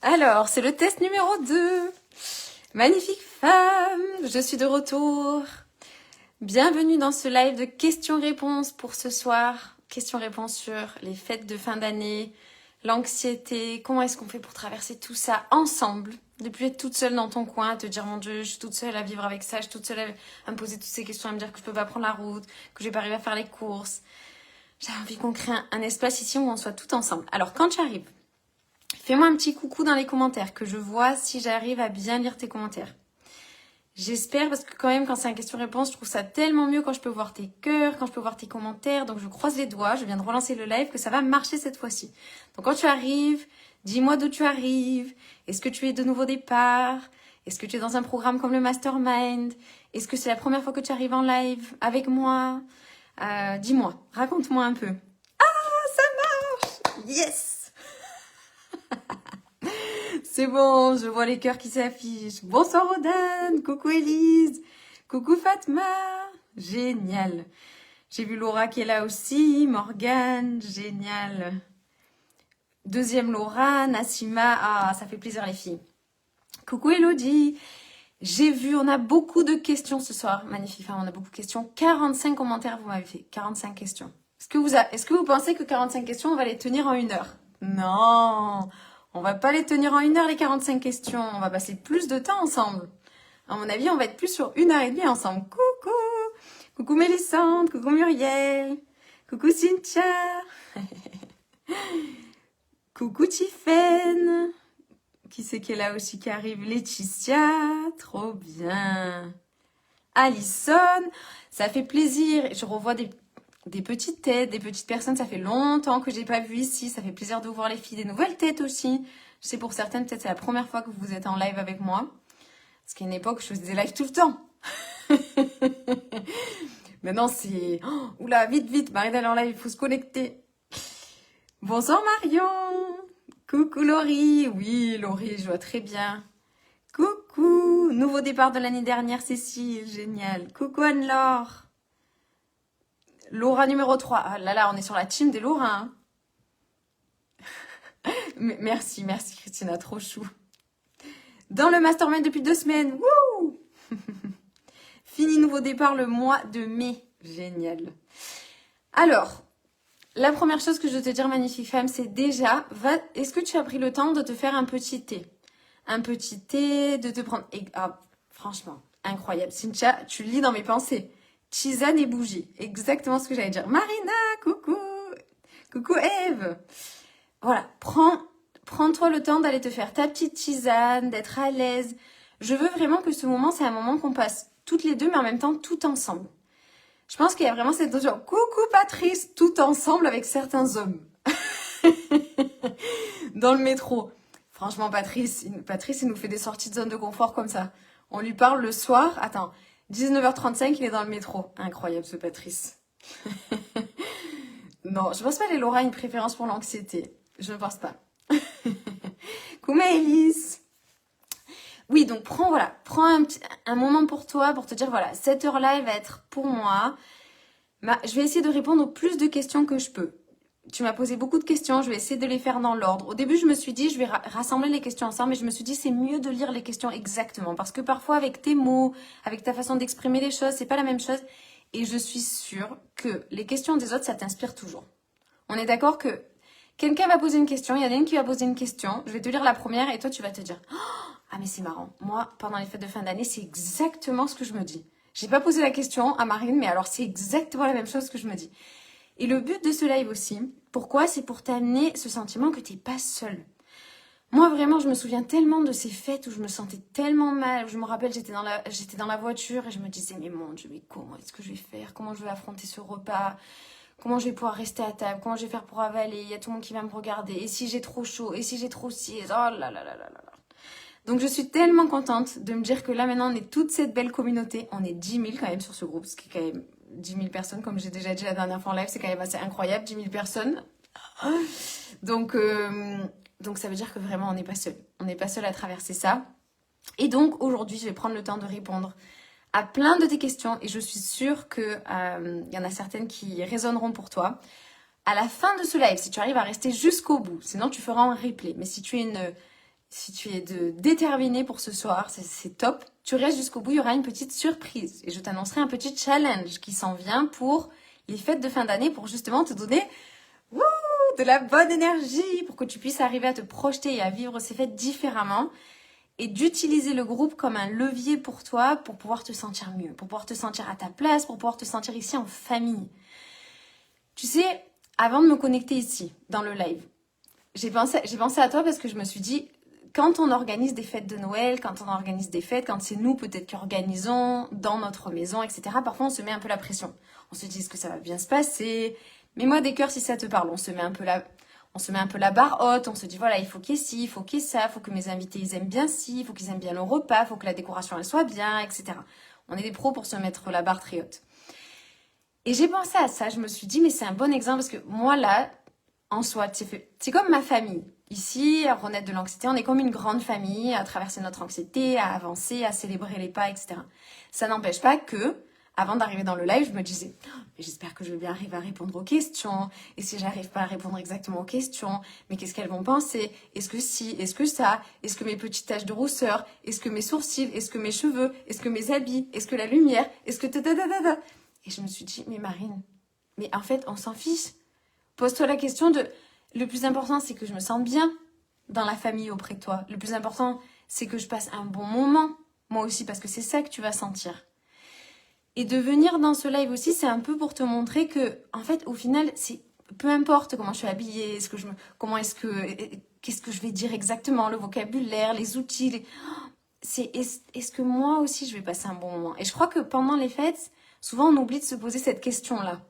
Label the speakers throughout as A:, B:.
A: Alors, c'est le test numéro 2. Magnifique femme, je suis de retour. Bienvenue dans ce live de questions-réponses pour ce soir. Questions-réponses sur les fêtes de fin d'année, l'anxiété, comment est-ce qu'on fait pour traverser tout ça ensemble. De plus être toute seule dans ton coin, à te dire mon Dieu, je suis toute seule à vivre avec ça, je suis toute seule à me poser toutes ces questions, à me dire que je peux pas prendre la route, que je vais pas arriver à faire les courses. J'ai envie qu'on crée un espace ici où on soit tout ensemble. Alors quand tu arrives, fais-moi un petit coucou dans les commentaires, que je vois si j'arrive à bien lire tes commentaires. J'espère, parce que quand même, quand c'est un question-réponse, je trouve ça tellement mieux quand je peux voir tes cœurs, quand je peux voir tes commentaires. Donc je croise les doigts, je viens de relancer le live, que ça va marcher cette fois-ci. Donc quand tu arrives, dis-moi d'où tu arrives. Est-ce que tu es de nouveau départ? Est-ce que tu es dans un programme comme le Mastermind? Est-ce que c'est la première fois que tu arrives en live avec moi? Dis-moi, raconte-moi un peu. Ah, ça marche! Yes! C'est bon, je vois les cœurs qui s'affichent. Bonsoir Odan, coucou Elise, coucou Fatma, génial. J'ai vu Laura qui est là aussi, Morgane, génial. Deuxième Laura, Nassima, ah ça fait plaisir les filles. Coucou Elodie, j'ai vu, on a beaucoup de questions ce soir, magnifique, on a beaucoup de questions. 45 commentaires vous m'avez fait, 45 questions. Est-ce que vous pensez que 45 questions, on va les tenir en 1 heure? Non, on va pas les tenir en 1 heure les 45 questions. On va passer plus de temps ensemble. À mon avis, on va être plus sur 1 heure et demie ensemble. Coucou, coucou Mélissande, coucou Muriel, coucou Cynthia, coucou Tiffaine. Qui c'est qui est là aussi qui arrive? Laetitia, trop bien. Alison, ça fait plaisir. Je revois des petites têtes, des petites personnes. Ça fait longtemps que j'ai pas vu ici. Ça fait plaisir de voir les filles, des nouvelles têtes aussi. Je sais pour certaines, peut-être c'est la première fois que vous êtes en live avec moi. Parce qu'à une époque, je faisais des lives tout le temps. Maintenant, c'est... Oh, oula, vite, vite, Marie d'aller en live, il faut se connecter. Bonsoir Marion. Coucou Laurie. Oui, Laurie, je vois très bien. Coucou. Nouveau départ de l'année dernière, Cécile. Génial. Coucou Anne-Laure. Laura numéro 3. Ah là là, on est sur la team des Laura. Hein. Merci Christina, trop chou. Dans le mastermind depuis 2 semaines. Wouh. Fini nouveau départ le mois de mai. Génial. Alors, la première chose que je veux te dire, magnifique femme, c'est déjà, est-ce que tu as pris le temps de te faire un petit thé? Un petit thé, de te prendre... Ah, franchement, incroyable. Cynthia, tu lis dans mes pensées. Tisane et bougie. Exactement ce que j'allais dire. Marina, coucou. Coucou Eve. Voilà, prends-toi le temps d'aller te faire ta petite tisane, d'être à l'aise. Je veux vraiment que ce moment, c'est un moment qu'on passe toutes les deux, mais en même temps, tout ensemble. Je pense qu'il y a vraiment cette notion, coucou Patrice, tout ensemble avec certains hommes. Dans le métro. Franchement, Patrice, il nous fait des sorties de zone de confort comme ça. On lui parle le soir. Attends, 19h35, il est dans le métro. Incroyable ce Patrice. Non, je pense pas les Laura une préférence pour l'anxiété. Je ne pense pas. Coucou Maëlys. Oui, donc prends un moment pour toi, pour te dire, voilà, cette heure-là, elle va être pour moi. Je vais essayer de répondre au plus de questions que je peux. Tu m'as posé beaucoup de questions, je vais essayer de les faire dans l'ordre. Au début, je me suis dit, je vais rassembler les questions ensemble, mais je me suis dit, c'est mieux de lire les questions exactement. Parce que parfois, avec tes mots, avec ta façon d'exprimer les choses, c'est pas la même chose. Et je suis sûre que les questions des autres, ça t'inspire toujours. On est d'accord que quelqu'un va poser une question, il y en a une qui va poser une question, je vais te lire la première et toi, tu vas te dire, ah mais c'est marrant, moi, pendant les fêtes de fin d'année, c'est exactement ce que je me dis. J'ai pas posé la question à Marine, mais alors c'est exactement la même chose que je me dis. Et le but de ce live aussi, pourquoi? C'est pour t'amener ce sentiment que t'es pas seule. Moi vraiment, je me souviens tellement de ces fêtes où je me sentais tellement mal. Je me rappelle, j'étais dans la voiture et je me disais, mais mon Dieu, mais comment est-ce que je vais faire? Comment je vais affronter ce repas? Comment je vais pouvoir rester à table? Comment je vais faire pour avaler? Il y a tout le monde qui va me regarder. Et si j'ai trop chaud? Et si j'ai trop ci? Oh là là là là là là. Donc je suis tellement contente de me dire que là maintenant on est toute cette belle communauté. On est 10 000 quand même sur ce groupe, ce qui est quand même 10 000 personnes, comme j'ai déjà dit la dernière fois en live, c'est quand même assez incroyable, 10 000 personnes. Donc ça veut dire que vraiment on n'est pas seul. On n'est pas seul à traverser ça. Et donc aujourd'hui je vais prendre le temps de répondre à plein de tes questions et je suis sûre que y en a certaines qui résonneront pour toi. À la fin de ce live, si tu arrives à rester jusqu'au bout, sinon tu feras un replay. Mais si tu es si tu es déterminé pour ce soir, c'est top. Tu restes jusqu'au bout, il y aura une petite surprise. Et je t'annoncerai un petit challenge qui s'en vient pour les fêtes de fin d'année pour justement te donner de la bonne énergie pour que tu puisses arriver à te projeter et à vivre ces fêtes différemment et d'utiliser le groupe comme un levier pour toi pour pouvoir te sentir mieux, pour pouvoir te sentir à ta place, pour pouvoir te sentir ici en famille. Tu sais, avant de me connecter ici, dans le live, j'ai pensé à toi parce que je me suis dit, quand on organise des fêtes de Noël, quand on organise des fêtes, quand c'est nous peut-être qui organisons dans notre maison, etc., parfois on se met un peu la pression. On se dit, est-ce que ça va bien se passer? Mets-moi des cœurs si ça te parle. On se met un peu la barre haute, on se dit, voilà, il faut qu'il y ait ci, il faut qu'il y ait ça, il faut que mes invités, ils aiment bien ci, il faut qu'ils aiment bien le repas, il faut que la décoration, elle soit bien, etc. On est des pros pour se mettre la barre très haute. Et j'ai pensé à ça, je me suis dit, mais c'est un bon exemple parce que moi, là, en soi, c'est comme ma famille. Ici, à Renaître de l'anxiété, on est comme une grande famille à traverser notre anxiété, à avancer, à célébrer les pas, etc. Ça n'empêche pas que, avant d'arriver dans le live, je me disais, j'espère que je vais bien arriver à répondre aux questions. Et si j'arrive pas à répondre exactement aux questions, mais qu'est-ce qu'elles vont penser? Est-ce que si? Est-ce que ça? Est-ce que mes petites taches de rousseur? Est-ce que mes sourcils? Est-ce que mes cheveux? Est-ce que mes habits? Est-ce que la lumière? Est-ce que Et je me suis dit, mais Marine, mais en fait, on s'en fiche. Pose-toi la question de... Le plus important, c'est que je me sente bien dans la famille auprès de toi. Le plus important, c'est que je passe un bon moment, moi aussi, parce que c'est ça que tu vas sentir. Et de venir dans ce live aussi, c'est un peu pour te montrer que, en fait, au final, c'est peu importe comment je suis habillée, qu'est-ce que je vais dire exactement, le vocabulaire, les outils, est-ce que moi aussi, je vais passer un bon moment? Et je crois que pendant les fêtes, souvent, on oublie de se poser cette question-là.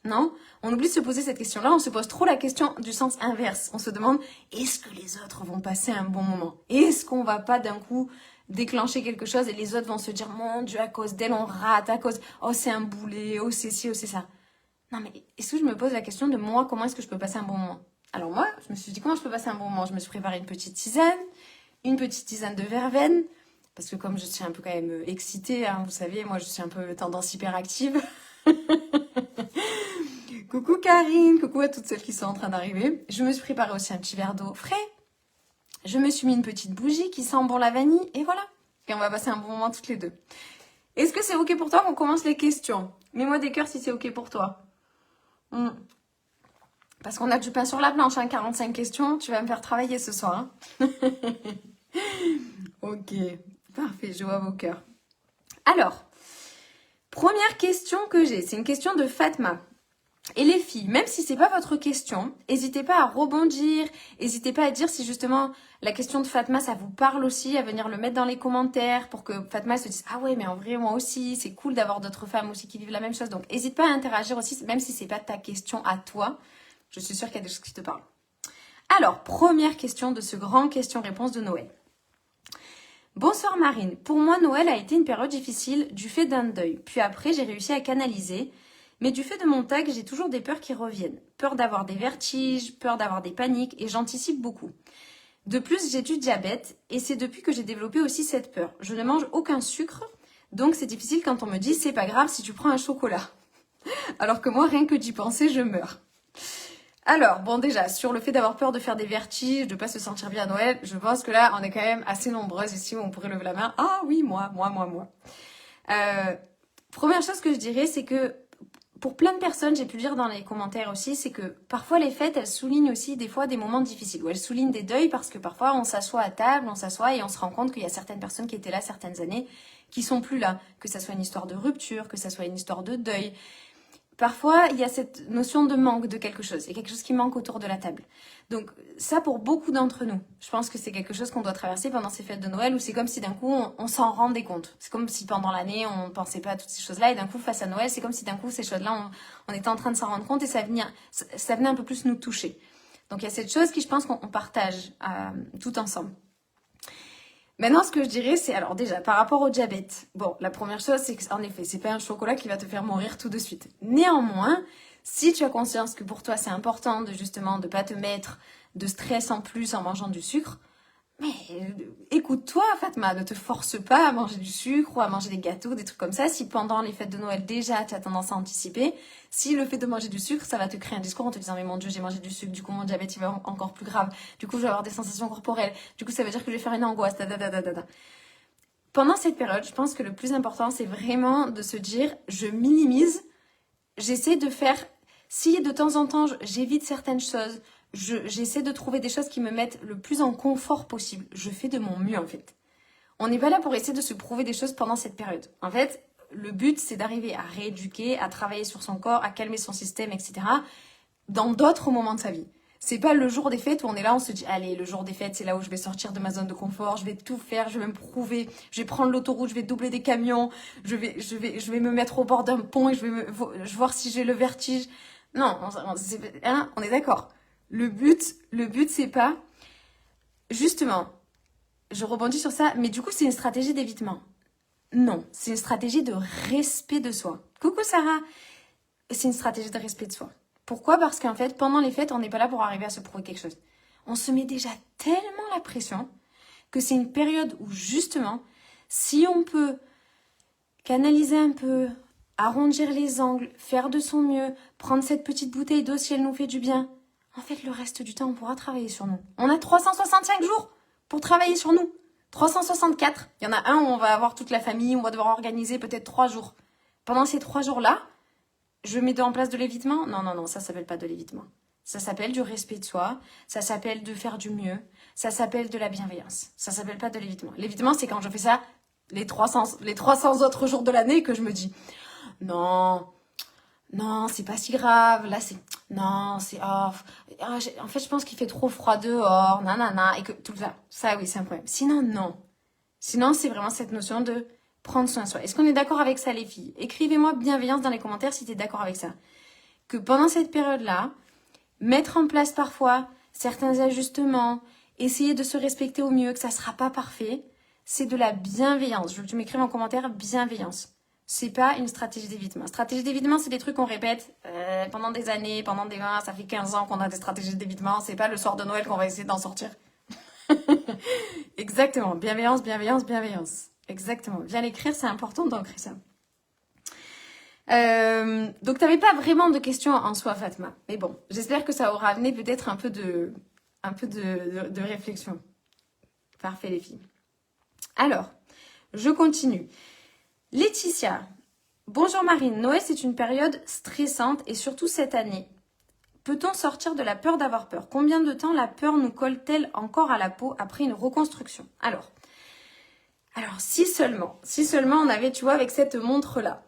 A: Non? On oublie de se poser cette question-là, on se pose trop la question du sens inverse. On se demande, est-ce que les autres vont passer un bon moment? Est-ce qu'on va pas d'un coup déclencher quelque chose et les autres vont se dire, mon Dieu, à cause d'elle, on rate, à cause, oh c'est un boulet, oh c'est ci, oh c'est ça. Non mais, est-ce que je me pose la question de moi, comment est-ce que je peux passer un bon moment? Alors moi, je me suis dit, comment je peux passer un bon moment? Je me suis préparé une petite tisane de verveine, parce que comme je suis un peu quand même excitée, hein, vous savez, moi je suis un peu tendance hyperactive. Coucou Karine, coucou à toutes celles qui sont en train d'arriver. Je me suis préparé aussi un petit verre d'eau frais. Je me suis mis une petite bougie qui sent bon la vanille et voilà. Et on va passer un bon moment toutes les deux. Est-ce que c'est ok pour toi qu'on commence les questions? Mets-moi des cœurs si c'est ok pour toi. Parce qu'on a du pain sur la planche, hein, 45 questions. Tu vas me faire travailler ce soir. Hein. Ok, parfait, je vois vos cœurs. Alors, première question que j'ai, c'est une question de Fatma. Et les filles, même si c'est pas votre question, n'hésitez pas à rebondir, n'hésitez pas à dire si justement la question de Fatma, ça vous parle aussi, à venir le mettre dans les commentaires pour que Fatma se dise « Ah ouais, mais en vrai, moi aussi, c'est cool d'avoir d'autres femmes aussi qui vivent la même chose. » Donc, n'hésite pas à interagir aussi, même si c'est pas ta question à toi. Je suis sûre qu'il y a des choses qui te parlent. Alors, première question de ce grand question-réponse de Noël. Bonsoir Marine, pour moi Noël a été une période difficile du fait d'un deuil. Puis après, j'ai réussi à canaliser. Mais du fait de mon tag, j'ai toujours des peurs qui reviennent. Peur d'avoir des vertiges, peur d'avoir des paniques et j'anticipe beaucoup. De plus, j'ai du diabète et c'est depuis que j'ai développé aussi cette peur. Je ne mange aucun sucre, donc c'est difficile quand on me dit c'est pas grave si tu prends un chocolat. Alors que moi, rien que d'y penser, je meurs. Alors, bon déjà, sur le fait d'avoir peur de faire des vertiges, de pas se sentir bien à Noël, je pense que là, on est quand même assez nombreuses ici où on pourrait lever la main. Ah oui, moi. Première chose que je dirais, c'est que pour plein de personnes, j'ai pu lire dans les commentaires aussi, c'est que parfois les fêtes, elles soulignent aussi des fois des moments difficiles, ou elles soulignent des deuils parce que parfois on s'assoit à table, on s'assoit et on se rend compte qu'il y a certaines personnes qui étaient là certaines années qui sont plus là, que ça soit une histoire de rupture, que ça soit une histoire de deuil. Parfois, il y a cette notion de manque de quelque chose, il y a quelque chose qui manque autour de la table. Donc ça, pour beaucoup d'entre nous, je pense que c'est quelque chose qu'on doit traverser pendant ces fêtes de Noël où c'est comme si d'un coup, on s'en rendait compte. C'est comme si pendant l'année, on ne pensait pas à toutes ces choses-là et d'un coup, face à Noël, c'est comme si d'un coup, ces choses-là, on était en train de s'en rendre compte et ça venait un peu plus nous toucher. Donc il y a cette chose qui, je pense, qu'on partage tout ensemble. Maintenant, ce que je dirais, c'est, alors déjà, par rapport au diabète, bon, la première chose, c'est qu'en effet, c'est pas un chocolat qui va te faire mourir tout de suite. Néanmoins, si tu as conscience que pour toi, c'est important de justement de pas te mettre de stress en plus en mangeant du sucre, Mais écoute-toi, Fatma, ne te force pas à manger du sucre ou à manger des gâteaux, des trucs comme ça. Si pendant les fêtes de Noël, déjà, tu as tendance à anticiper, si le fait de manger du sucre, ça va te créer un discours en te disant, mais mon Dieu, j'ai mangé du sucre, du coup, mon diabète, il va encore plus grave. Du coup, je vais avoir des sensations corporelles. Du coup, ça veut dire que je vais faire une angoisse. Pendant cette période, je pense que le plus important, c'est vraiment de se dire, je minimise, j'essaie de faire, si de temps en temps, j'évite certaines choses, j'essaie de trouver des choses qui me mettent le plus en confort possible. Je fais de mon mieux, en fait. On n'est pas là pour essayer de se prouver des choses pendant cette période. En fait, le but, c'est d'arriver à rééduquer, à travailler sur son corps, à calmer son système, etc. dans d'autres moments de sa vie. C'est pas le jour des fêtes où on est là, on se dit, allez, le jour des fêtes, c'est là où je vais sortir de ma zone de confort, je vais tout faire, je vais me prouver, je vais prendre l'autoroute, je vais doubler des camions, je vais me mettre au bord d'un pont et je vais voir si j'ai le vertige. Non, on est d'accord. Le but, c'est pas, justement, je rebondis sur ça, mais du coup, c'est une stratégie d'évitement. Non, c'est une stratégie de respect de soi. Coucou Sarah, c'est une stratégie de respect de soi. Pourquoi? Parce qu'en fait, pendant les fêtes, on n'est pas là pour arriver à se prouver quelque chose. On se met déjà tellement la pression que c'est une période où justement, si on peut canaliser un peu, arrondir les angles, faire de son mieux, prendre cette petite bouteille d'eau si elle nous fait du bien, en fait, le reste du temps, on pourra travailler sur nous. On a 365 jours pour travailler sur nous. 364. Il y en a un où on va avoir toute la famille, on va devoir organiser peut-être 3 jours. Pendant ces 3 jours-là, je mets en place de l'évitement? Non, non, non, ça s'appelle pas de l'évitement. Ça s'appelle du respect de soi, ça s'appelle de faire du mieux, ça s'appelle de la bienveillance. Ça s'appelle pas de l'évitement. L'évitement, c'est quand je fais ça les 300 autres jours de l'année que je me dis non, non, c'est pas si grave. Là, c'est non, c'est off. En fait, je pense qu'il fait trop froid dehors, nanana, et que tout ça. Ça, oui, c'est un problème. Sinon, non. Sinon, c'est vraiment cette notion de prendre soin de soi. Est-ce qu'on est d'accord avec ça, les filles? Écrivez-moi bienveillance dans les commentaires si tu es d'accord avec ça. Que pendant cette période-là, mettre en place parfois certains ajustements, essayer de se respecter au mieux, que ça ne sera pas parfait, c'est de la bienveillance. Je veux que tu m'écrives en commentaire bienveillance. C'est pas une stratégie d'évitement. Stratégie d'évitement, c'est des trucs qu'on répète pendant des années, pendant des mois. Ça fait 15 ans qu'on a des stratégies d'évitement. C'est pas le soir de Noël qu'on va essayer d'en sortir. Exactement. Bienveillance, bienveillance, bienveillance. Exactement. Viens l'écrire, c'est important d'ancrer ça. Donc, tu n'avais pas vraiment de questions en soi, Fatma. Mais bon, j'espère que ça aura amené peut-être un peu de réflexion. Parfait, les filles. Alors, je continue. Laetitia. Bonjour Marine. Noël, c'est une période stressante et surtout cette année. Peut-on sortir de la peur d'avoir peur? Combien de temps la peur nous colle-t-elle encore à la peau après une reconstruction? Alors, si seulement on avait, tu vois, avec cette montre-là.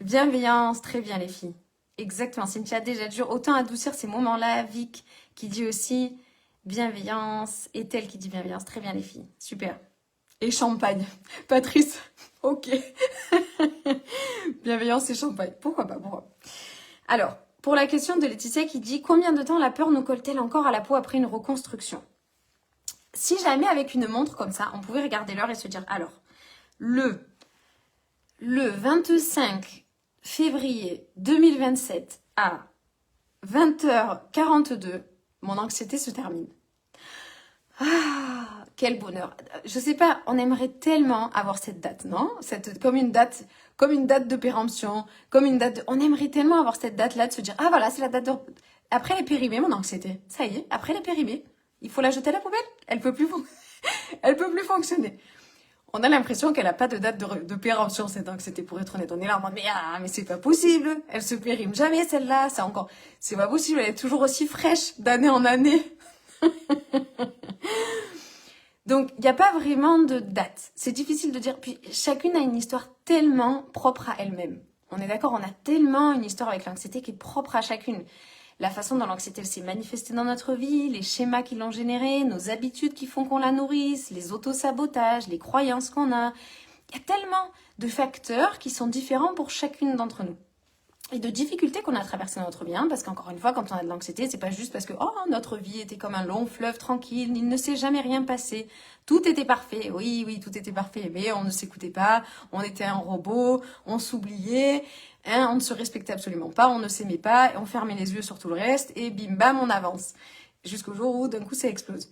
A: Bienveillance, très bien les filles. Exactement, Cynthia déjà dur. Autant adoucir ces moments-là. Vic qui dit aussi bienveillance. Et Tel qui dit bienveillance. Très bien les filles, super. Et champagne. Patrice, ok. Bienveillance et champagne. Pourquoi pas, pourquoi? Alors, pour la question de Laetitia qui dit combien de temps la peur nous colle-t-elle encore à la peau après une reconstruction? Si jamais avec une montre comme ça, on pouvait regarder l'heure et se dire alors, le 25 février 2027 à 20h42, mon anxiété se termine. Ah, quel bonheur. Je sais pas, on aimerait tellement avoir cette date, non? Comme une date de péremption, on aimerait tellement avoir cette date-là de se dire, ah voilà, c'est la date de... Après les périmés, mon anxiété. Ça y est, après les périmés, il faut la jeter à la poubelle. Elle peut plus fonctionner. On a l'impression qu'elle n'a pas de date de péremption, cette anxiété, pour être honnête. On est là en mode, mais c'est pas possible. Elle se périme jamais, celle-là. C'est pas possible. Elle est toujours aussi fraîche d'année en année. Donc, il n'y a pas vraiment de date. C'est difficile de dire. Puis, chacune a une histoire tellement propre à elle-même. On est d'accord, on a tellement une histoire avec l'anxiété qui est propre à chacune. La façon dont l'anxiété s'est manifestée dans notre vie, les schémas qui l'ont générée, nos habitudes qui font qu'on la nourrisse, les autosabotages, les croyances qu'on a. Il y a tellement de facteurs qui sont différents pour chacune d'entre nous. Et de difficultés qu'on a traversées dans notre vie, parce qu'encore une fois, quand on a de l'anxiété, c'est pas juste parce que notre vie était comme un long fleuve tranquille, il ne s'est jamais rien passé, tout était parfait, oui, tout était parfait, mais on ne s'écoutait pas, on était un robot, on s'oubliait, on ne se respectait absolument pas, on ne s'aimait pas, on fermait les yeux sur tout le reste, et bim bam, on avance. Jusqu'au jour où, d'un coup, ça explose.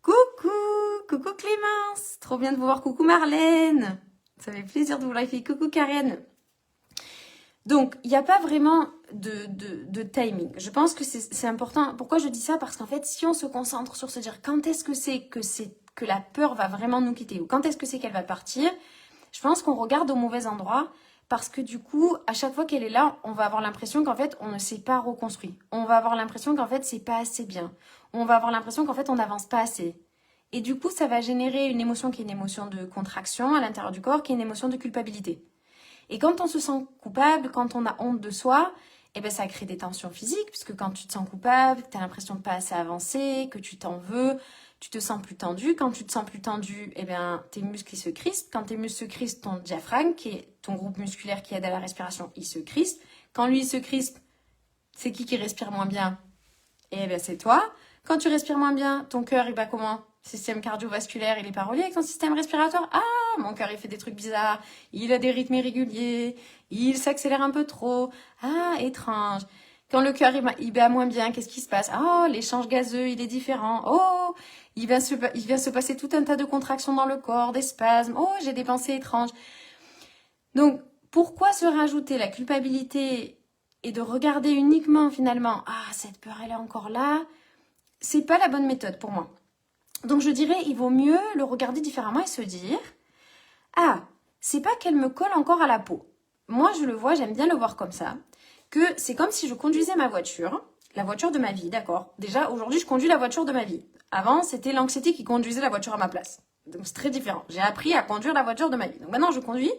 A: Coucou, Coucou Clémence, trop bien de vous voir. Coucou Marlène, ça fait plaisir de vous liker. Coucou Karen. Donc, il n'y a pas vraiment de timing. Je pense que c'est important. Pourquoi je dis ça? Parce qu'en fait, si on se concentre sur se dire quand est-ce que la peur va vraiment nous quitter ou quand est-ce que c'est qu'elle va partir, je pense qu'on regarde au mauvais endroit parce que du coup, à chaque fois qu'elle est là, on va avoir l'impression qu'en fait, on ne s'est pas reconstruit. On va avoir l'impression qu'en fait, c'est pas assez bien. On va avoir l'impression qu'en fait, on n'avance pas assez. Et du coup, ça va générer une émotion qui est une émotion de contraction à l'intérieur du corps, qui est une émotion de culpabilité. Et quand on se sent coupable, quand on a honte de soi, eh ben ça crée des tensions physiques, puisque quand tu te sens coupable, tu as l'impression de pas assez avancer, que tu t'en veux, tu te sens plus tendu. Quand tu te sens plus tendu, eh ben tes muscles ils se crispent. Quand tes muscles se crispent, ton diaphragme, qui est ton groupe musculaire qui aide à la respiration, il se crispe. Quand lui il se crispe, c'est qui respire moins bien? Eh ben c'est toi. Quand tu respires moins bien, ton cœur il bat comment? Système cardiovasculaire, il est pas relié avec ton système respiratoire. Ah, mon cœur il fait des trucs bizarres, il a des rythmes irréguliers, il s'accélère un peu trop. Ah, étrange. Quand le cœur il bat moins bien, qu'est-ce qui se passe? Oh, l'échange gazeux il est différent. Oh, il vient se passer tout un tas de contractions dans le corps, des spasmes. Oh, j'ai des pensées étranges. Donc, pourquoi se rajouter la culpabilité et de regarder uniquement finalement, ah, cette peur elle est encore là? C'est pas la bonne méthode pour moi. Donc je dirais, il vaut mieux le regarder différemment et se dire, ah, c'est pas qu'elle me colle encore à la peau. Moi, je le vois, j'aime bien le voir comme ça, que c'est comme si je conduisais ma voiture, la voiture de ma vie, d'accord? Déjà, aujourd'hui, je conduis la voiture de ma vie. Avant, c'était l'anxiété qui conduisait la voiture à ma place. Donc c'est très différent. J'ai appris à conduire la voiture de ma vie. Donc maintenant, je conduis,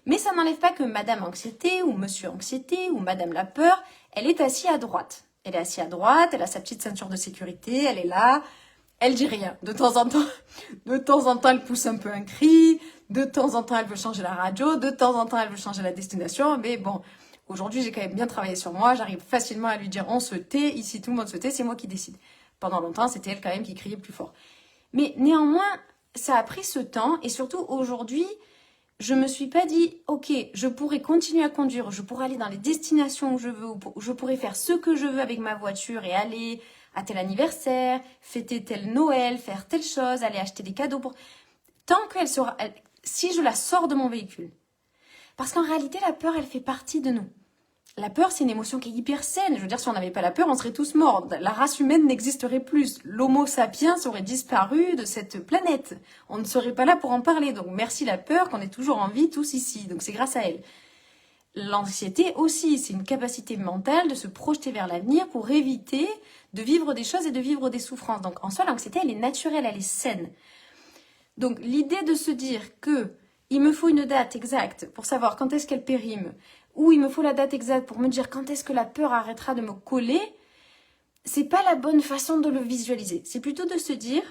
A: mais ça n'enlève pas que Madame Anxiété ou Monsieur Anxiété ou Madame la Peur, elle est assise à droite. Elle est assise à droite, elle a sa petite ceinture de sécurité, elle est là. Elle dit rien. De temps en temps, elle pousse un peu un cri. De temps en temps, elle veut changer la radio. De temps en temps, elle veut changer la destination. Mais bon, aujourd'hui, j'ai quand même bien travaillé sur moi. J'arrive facilement à lui dire, on se tait. Ici, tout le monde se tait. C'est moi qui décide. Pendant longtemps, c'était elle quand même qui criait plus fort. Mais néanmoins, ça a pris ce temps. Et surtout, aujourd'hui, je me suis pas dit, ok, je pourrais continuer à conduire. Je pourrais aller dans les destinations où je veux. Je pourrais faire ce que je veux avec ma voiture et aller à tel anniversaire, fêter tel Noël, faire telle chose, aller acheter des cadeaux pour... Tant qu'elle sera... si je la sors de mon véhicule. Parce qu'en réalité, la peur, elle fait partie de nous. La peur, c'est une émotion qui est hyper saine. Je veux dire, si on n'avait pas la peur, on serait tous morts. La race humaine n'existerait plus. L'homo sapiens aurait disparu de cette planète. On ne serait pas là pour en parler. Donc merci la peur qu'on est toujours en vie tous ici. Donc c'est grâce à elle. L'anxiété aussi, c'est une capacité mentale de se projeter vers l'avenir pour éviter de vivre des choses et de vivre des souffrances. Donc en soi, l'anxiété, elle est naturelle, elle est saine. Donc l'idée de se dire que il me faut une date exacte pour savoir quand est-ce qu'elle périme, ou il me faut la date exacte pour me dire quand est-ce que la peur arrêtera de me coller, c'est pas la bonne façon de le visualiser. C'est plutôt de se dire,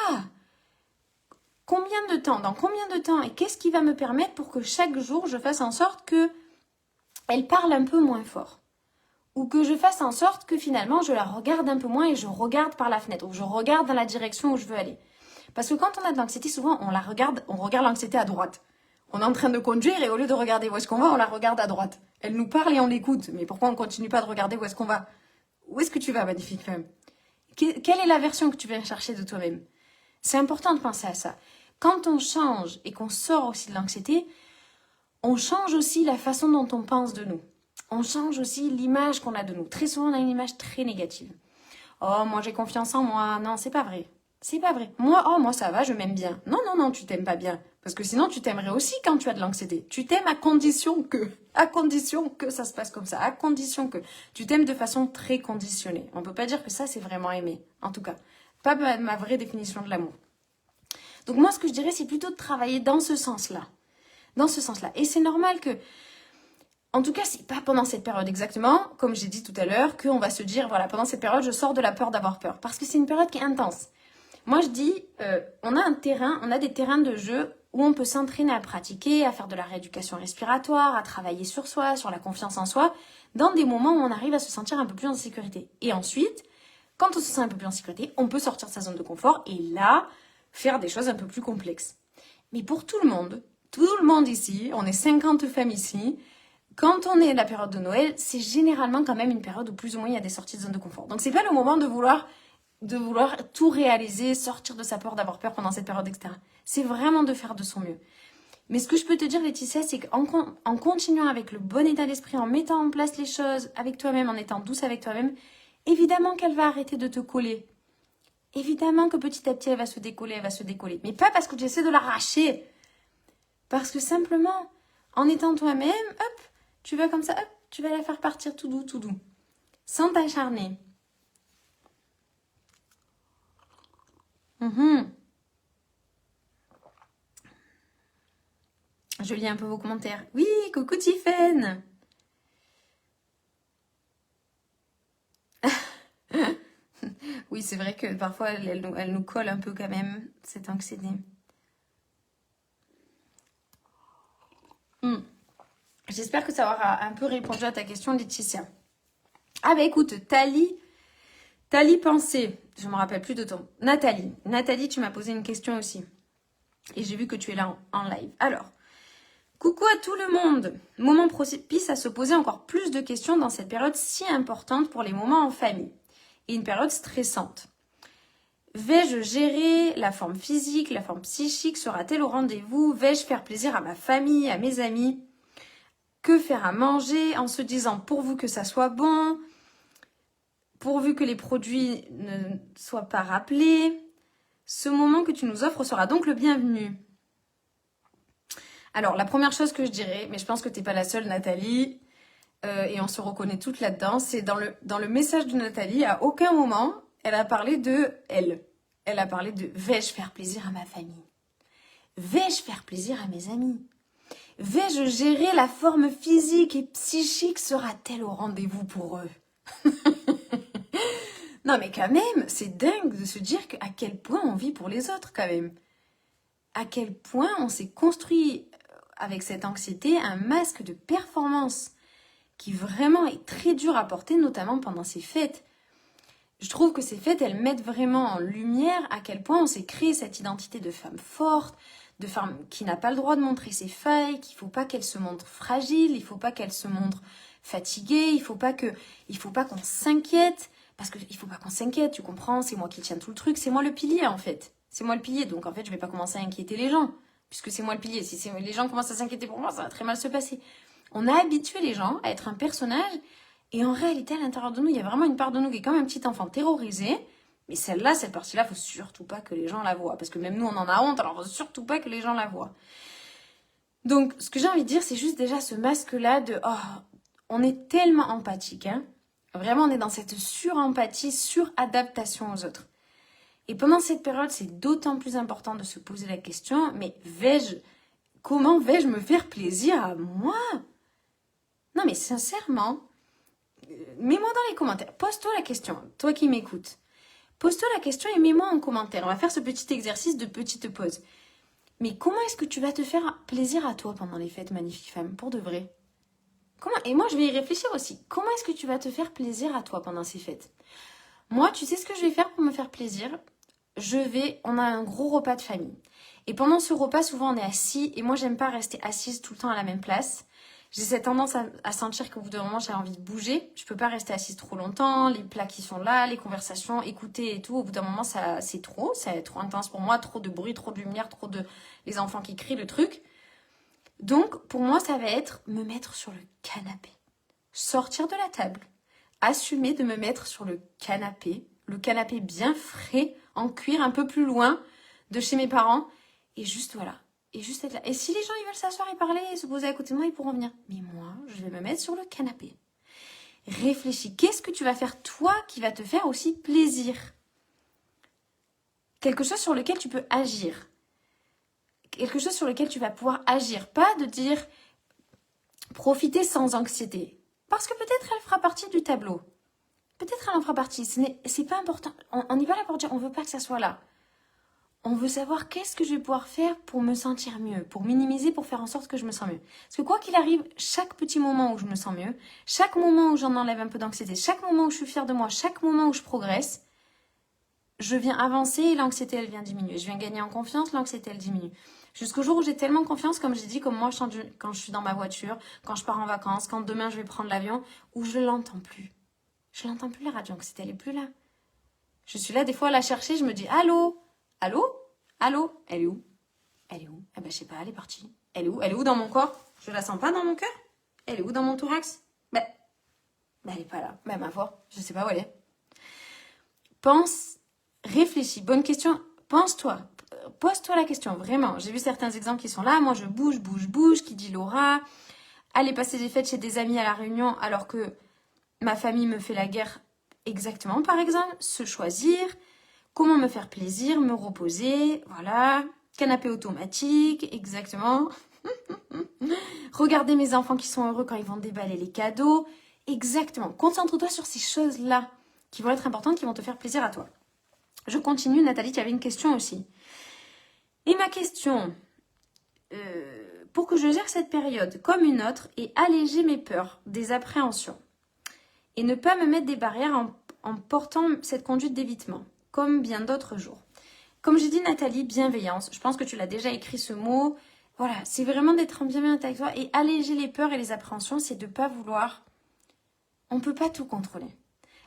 A: ah, combien de temps, dans combien de temps, et qu'est-ce qui va me permettre pour que chaque jour je fasse en sorte que elle parle un peu moins fort. Ou que je fasse en sorte que finalement je la regarde un peu moins et je regarde par la fenêtre. Ou je regarde dans la direction où je veux aller. Parce que quand on a de l'anxiété, souvent on regarde l'anxiété à droite. On est en train de conduire et au lieu de regarder où est-ce qu'on va, on la regarde à droite. Elle nous parle et on l'écoute. Mais pourquoi on ne continue pas de regarder où est-ce qu'on va? Où est-ce que tu vas, magnifique femme? Quelle est la version que tu viens chercher de toi-même? C'est important de penser à ça. Quand on change et qu'on sort aussi de l'anxiété, on change aussi la façon dont on pense de nous. On change aussi l'image qu'on a de nous. Très souvent, on a une image très négative. Oh, moi, j'ai confiance en moi. Non, c'est pas vrai. C'est pas vrai. Moi, ça va, je m'aime bien. Non, non, non, tu t'aimes pas bien. Parce que sinon, tu t'aimerais aussi quand tu as de l'anxiété. Tu t'aimes à condition que ça se passe comme ça. À condition que tu t'aimes de façon très conditionnée. On peut pas dire que ça, c'est vraiment aimer. En tout cas, pas ma vraie définition de l'amour. Donc moi, ce que je dirais, c'est plutôt de travailler dans ce sens-là. Dans ce sens-là. Et c'est normal que, en tout cas, c'est pas pendant cette période exactement, comme j'ai dit tout à l'heure, qu'on va se dire, voilà, pendant cette période, je sors de la peur d'avoir peur. Parce que c'est une période qui est intense. Moi, je dis, on a des terrains de jeu où on peut s'entraîner à pratiquer, à faire de la rééducation respiratoire, à travailler sur soi, sur la confiance en soi, dans des moments où on arrive à se sentir un peu plus en sécurité. Et ensuite, quand on se sent un peu plus en sécurité, on peut sortir de sa zone de confort et là, faire des choses un peu plus complexes. Mais pour tout le monde ici, on est 50 femmes ici, quand on est à la période de Noël, c'est généralement quand même une période où plus ou moins il y a des sorties de zone de confort. Donc c'est pas le moment de vouloir de vouloir tout réaliser, sortir de sa peur, d'avoir peur pendant cette période, etc. C'est vraiment de faire de son mieux. Mais ce que je peux te dire, Laetitia, c'est qu'en continuant avec le bon état d'esprit, en mettant en place les choses avec toi-même, en étant douce avec toi-même, évidemment qu'elle va arrêter de te coller. Évidemment que petit à petit, elle va se décoller, elle va se décoller. Mais pas parce que tu essaies de l'arracher. Parce que simplement, en étant toi-même, hop, tu vas comme ça, hop, tu vas la faire partir tout doux, sans t'acharner. Je lis un peu vos commentaires. Oui, coucou Tiffen. Oui, c'est vrai que parfois, elle nous colle un peu quand même, cette anxiété. J'espère que ça aura un peu répondu à ta question, Laetitia. Ah bah écoute, Thalie Pensée, je me rappelle plus de ton. Nathalie, tu m'as posé une question aussi. Et j'ai vu que tu es là en live. Alors, coucou à tout le monde. Moment propice à se poser encore plus de questions dans cette période si importante pour les moments en famille. Et une période stressante. Vais-je gérer la forme physique, la forme psychique? Sera-t-elle au rendez-vous? Vais-je faire plaisir à ma famille, à mes amis? Que faire à manger en se disant pourvu que ça soit bon, pourvu que les produits ne soient pas rappelés? Ce moment que tu nous offres sera donc le bienvenu. Alors, la première chose que je dirais, mais je pense que tu n'es pas la seule, Nathalie, et on se reconnaît toutes là-dedans, c'est dans le message de Nathalie, à aucun moment, elle a parlé de elle. Elle a parlé de « vais-je faire plaisir à ma famille? Vais-je faire plaisir à mes amis? Vais-je gérer la forme physique et psychique? Sera-t-elle au rendez-vous pour eux ?» Non mais quand même, c'est dingue de se dire à quel point on vit pour les autres quand même. À quel point on s'est construit avec cette anxiété un masque de performance qui vraiment est très dur à porter, notamment pendant ces fêtes. Je trouve que ces fêtes, elles mettent vraiment en lumière à quel point on s'est créé cette identité de femme forte, de femme qui n'a pas le droit de montrer ses failles, qu'il ne faut pas qu'elle se montre fragile, il ne faut pas qu'elle se montre fatiguée, il ne faut pas qu'on s'inquiète, parce qu'il ne faut pas qu'on s'inquiète, tu comprends, c'est moi qui tiens tout le truc, c'est moi le pilier en fait. C'est moi le pilier, donc en fait je ne vais pas commencer à inquiéter les gens, puisque c'est moi le pilier. Si les gens commencent à s'inquiéter pour moi, ça va très mal se passer. On a habitué les gens à être un personnage. Et en réalité, à l'intérieur de nous, il y a vraiment une part de nous qui est comme un petit enfant terrorisé. Mais celle-là, cette partie-là, il ne faut surtout pas que les gens la voient. Parce que même nous, on en a honte, alors il ne faut surtout pas que les gens la voient. Donc, ce que j'ai envie de dire, c'est juste déjà ce masque-là de « Oh, on est tellement empathique, hein ». Vraiment, on est dans cette surempathie, suradaptation aux autres. Et pendant cette période, c'est d'autant plus important de se poser la question « Mais comment vais-je me faire plaisir à moi ?» Non, mais sincèrement... Mets-moi dans les commentaires. Pose-toi la question, toi qui m'écoutes. Pose-toi la question et mets-moi en commentaire. On va faire ce petit exercice de petite pause. Mais comment est-ce que tu vas te faire plaisir à toi pendant les fêtes, magnifique femme, pour de vrai? Et moi, je vais y réfléchir aussi. Comment est-ce que tu vas te faire plaisir à toi pendant ces fêtes? Moi, tu sais ce que je vais faire pour me faire plaisir? On a un gros repas de famille. Et pendant ce repas, souvent, on est assis. Et moi, j'aime pas rester assise tout le temps à la même place. J'ai cette tendance à sentir qu'au bout d'un moment, j'ai envie de bouger. Je peux pas rester assise trop longtemps. Les plats qui sont là, les conversations, écouter et tout. Au bout d'un moment, c'est trop intense pour moi. Trop de bruit, trop de lumière, trop de... Les enfants qui crient, le truc. Donc, pour moi, ça va être me mettre sur le canapé. Sortir de la table. Assumer de me mettre sur le canapé bien frais, en cuir, un peu plus loin de chez mes parents. Et juste, voilà. Et juste être là. Et si les gens ils veulent s'asseoir et parler et se poser à côté de moi, ils pourront venir. Mais moi, je vais me mettre sur le canapé. Réfléchis. Qu'est-ce que tu vas faire, toi, qui va te faire aussi plaisir? Quelque chose sur lequel tu peux agir. Quelque chose sur lequel tu vas pouvoir agir. Pas de dire profiter sans anxiété. Parce que peut-être elle fera partie du tableau. Peut-être elle en fera partie. C'est pas important. On n'y va là pour dire on veut pas que ça soit là. On veut savoir qu'est-ce que je vais pouvoir faire pour me sentir mieux, pour minimiser, pour faire en sorte que je me sens mieux. Parce que quoi qu'il arrive, chaque petit moment où je me sens mieux, chaque moment où j'en enlève un peu d'anxiété, chaque moment où je suis fière de moi, chaque moment où je progresse, je viens avancer et l'anxiété, elle vient diminuer. Je viens gagner en confiance, l'anxiété, elle diminue. Jusqu'au jour où j'ai tellement confiance, comme j'ai dit, comme moi, quand je suis dans ma voiture, quand je pars en vacances, quand demain je vais prendre l'avion, où je l'entends plus. Je l'entends plus la radio, l'anxiété, elle est plus là. Je suis là des fois à la chercher, je me dis allô, allô, allô, elle est où? Elle est où? Ah ben je sais pas, elle est partie. Elle est où? Elle est où dans mon corps? Je la sens pas dans mon cœur? Elle est où dans mon thorax? Ben elle est pas là. Ben ma foi, je sais pas où elle est. Pense, réfléchis, bonne question. Pense-toi, pose-toi la question, vraiment. J'ai vu certains exemples qui sont là. Moi je bouge, bouge, bouge, qui dit Laura. Aller passer des fêtes chez des amis à la Réunion alors que ma famille me fait la guerre exactement, par exemple. Se choisir. Comment me faire plaisir, me reposer, voilà. Canapé automatique, exactement. Regarder mes enfants qui sont heureux quand ils vont déballer les cadeaux. Exactement. Concentre-toi sur ces choses-là qui vont être importantes, qui vont te faire plaisir à toi. Je continue, Nathalie, tu avais une question aussi. Et ma question, pour que je gère cette période comme une autre et alléger mes peurs, des appréhensions, et ne pas me mettre des barrières en portant cette conduite d'évitement, comme bien d'autres jours. Comme j'ai dit, Nathalie, bienveillance. Je pense que tu l'as déjà écrit ce mot. Voilà, c'est vraiment d'être en bienveillance avec toi et alléger les peurs et les appréhensions, c'est de ne pas vouloir. On ne peut pas tout contrôler.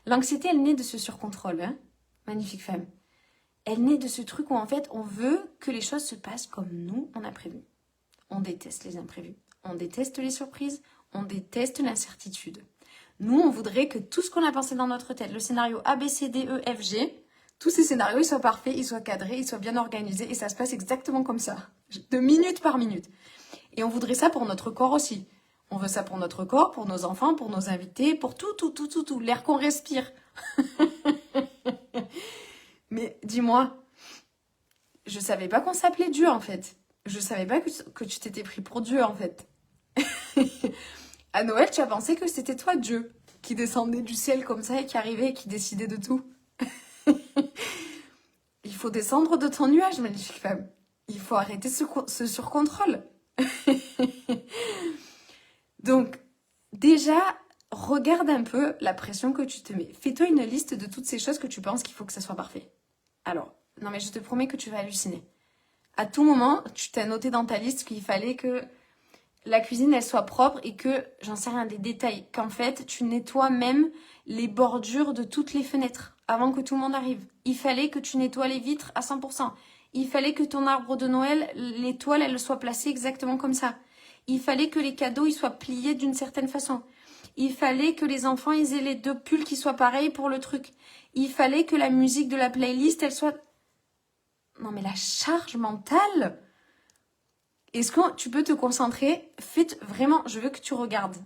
A: L'anxiété, elle naît de ce surcontrôle, hein. Magnifique femme. Elle naît de ce truc où en fait, on veut que les choses se passent comme nous, on a prévu. On déteste les imprévus. On déteste les surprises. On déteste l'incertitude. Nous, on voudrait que tout ce qu'on a pensé dans notre tête, le scénario A, B, C, D, E, F, G, tous ces scénarios, ils soient parfaits, ils soient cadrés, ils soient bien organisés et ça se passe exactement comme ça, de minute par minute. Et on voudrait ça pour notre corps aussi. On veut ça pour notre corps, pour nos enfants, pour nos invités, pour tout, l'air qu'on respire. Mais dis-moi, je savais pas qu'on s'appelait Dieu en fait. Je savais pas que tu t'étais pris pour Dieu en fait. À Noël, tu as pensé que c'était toi Dieu, qui descendait du ciel comme ça et qui arrivait et qui décidait de tout. Il faut descendre de ton nuage, magnifique femme. Il faut arrêter ce surcontrôle. Donc, déjà, regarde un peu la pression que tu te mets. Fais-toi une liste de toutes ces choses que tu penses qu'il faut que ça soit parfait. Alors, non mais je te promets que tu vas halluciner. À tout moment, tu t'as noté dans ta liste qu'il fallait que la cuisine, elle soit propre et que, j'en sais rien, des détails, qu'en fait, tu nettoies même les bordures de toutes les fenêtres avant que tout le monde arrive. Il fallait que tu nettoies les vitres à 100%. Il fallait que ton arbre de Noël, les toiles, elles soient placées exactement comme ça. Il fallait que les cadeaux, ils soient pliés d'une certaine façon. Il fallait que les enfants, ils aient les 2 pulls qui soient pareils pour le truc. Il fallait que la musique de la playlist, elle soit... Non mais la charge mentale... Est-ce que tu peux te concentrer? Faites vraiment, je veux que tu regardes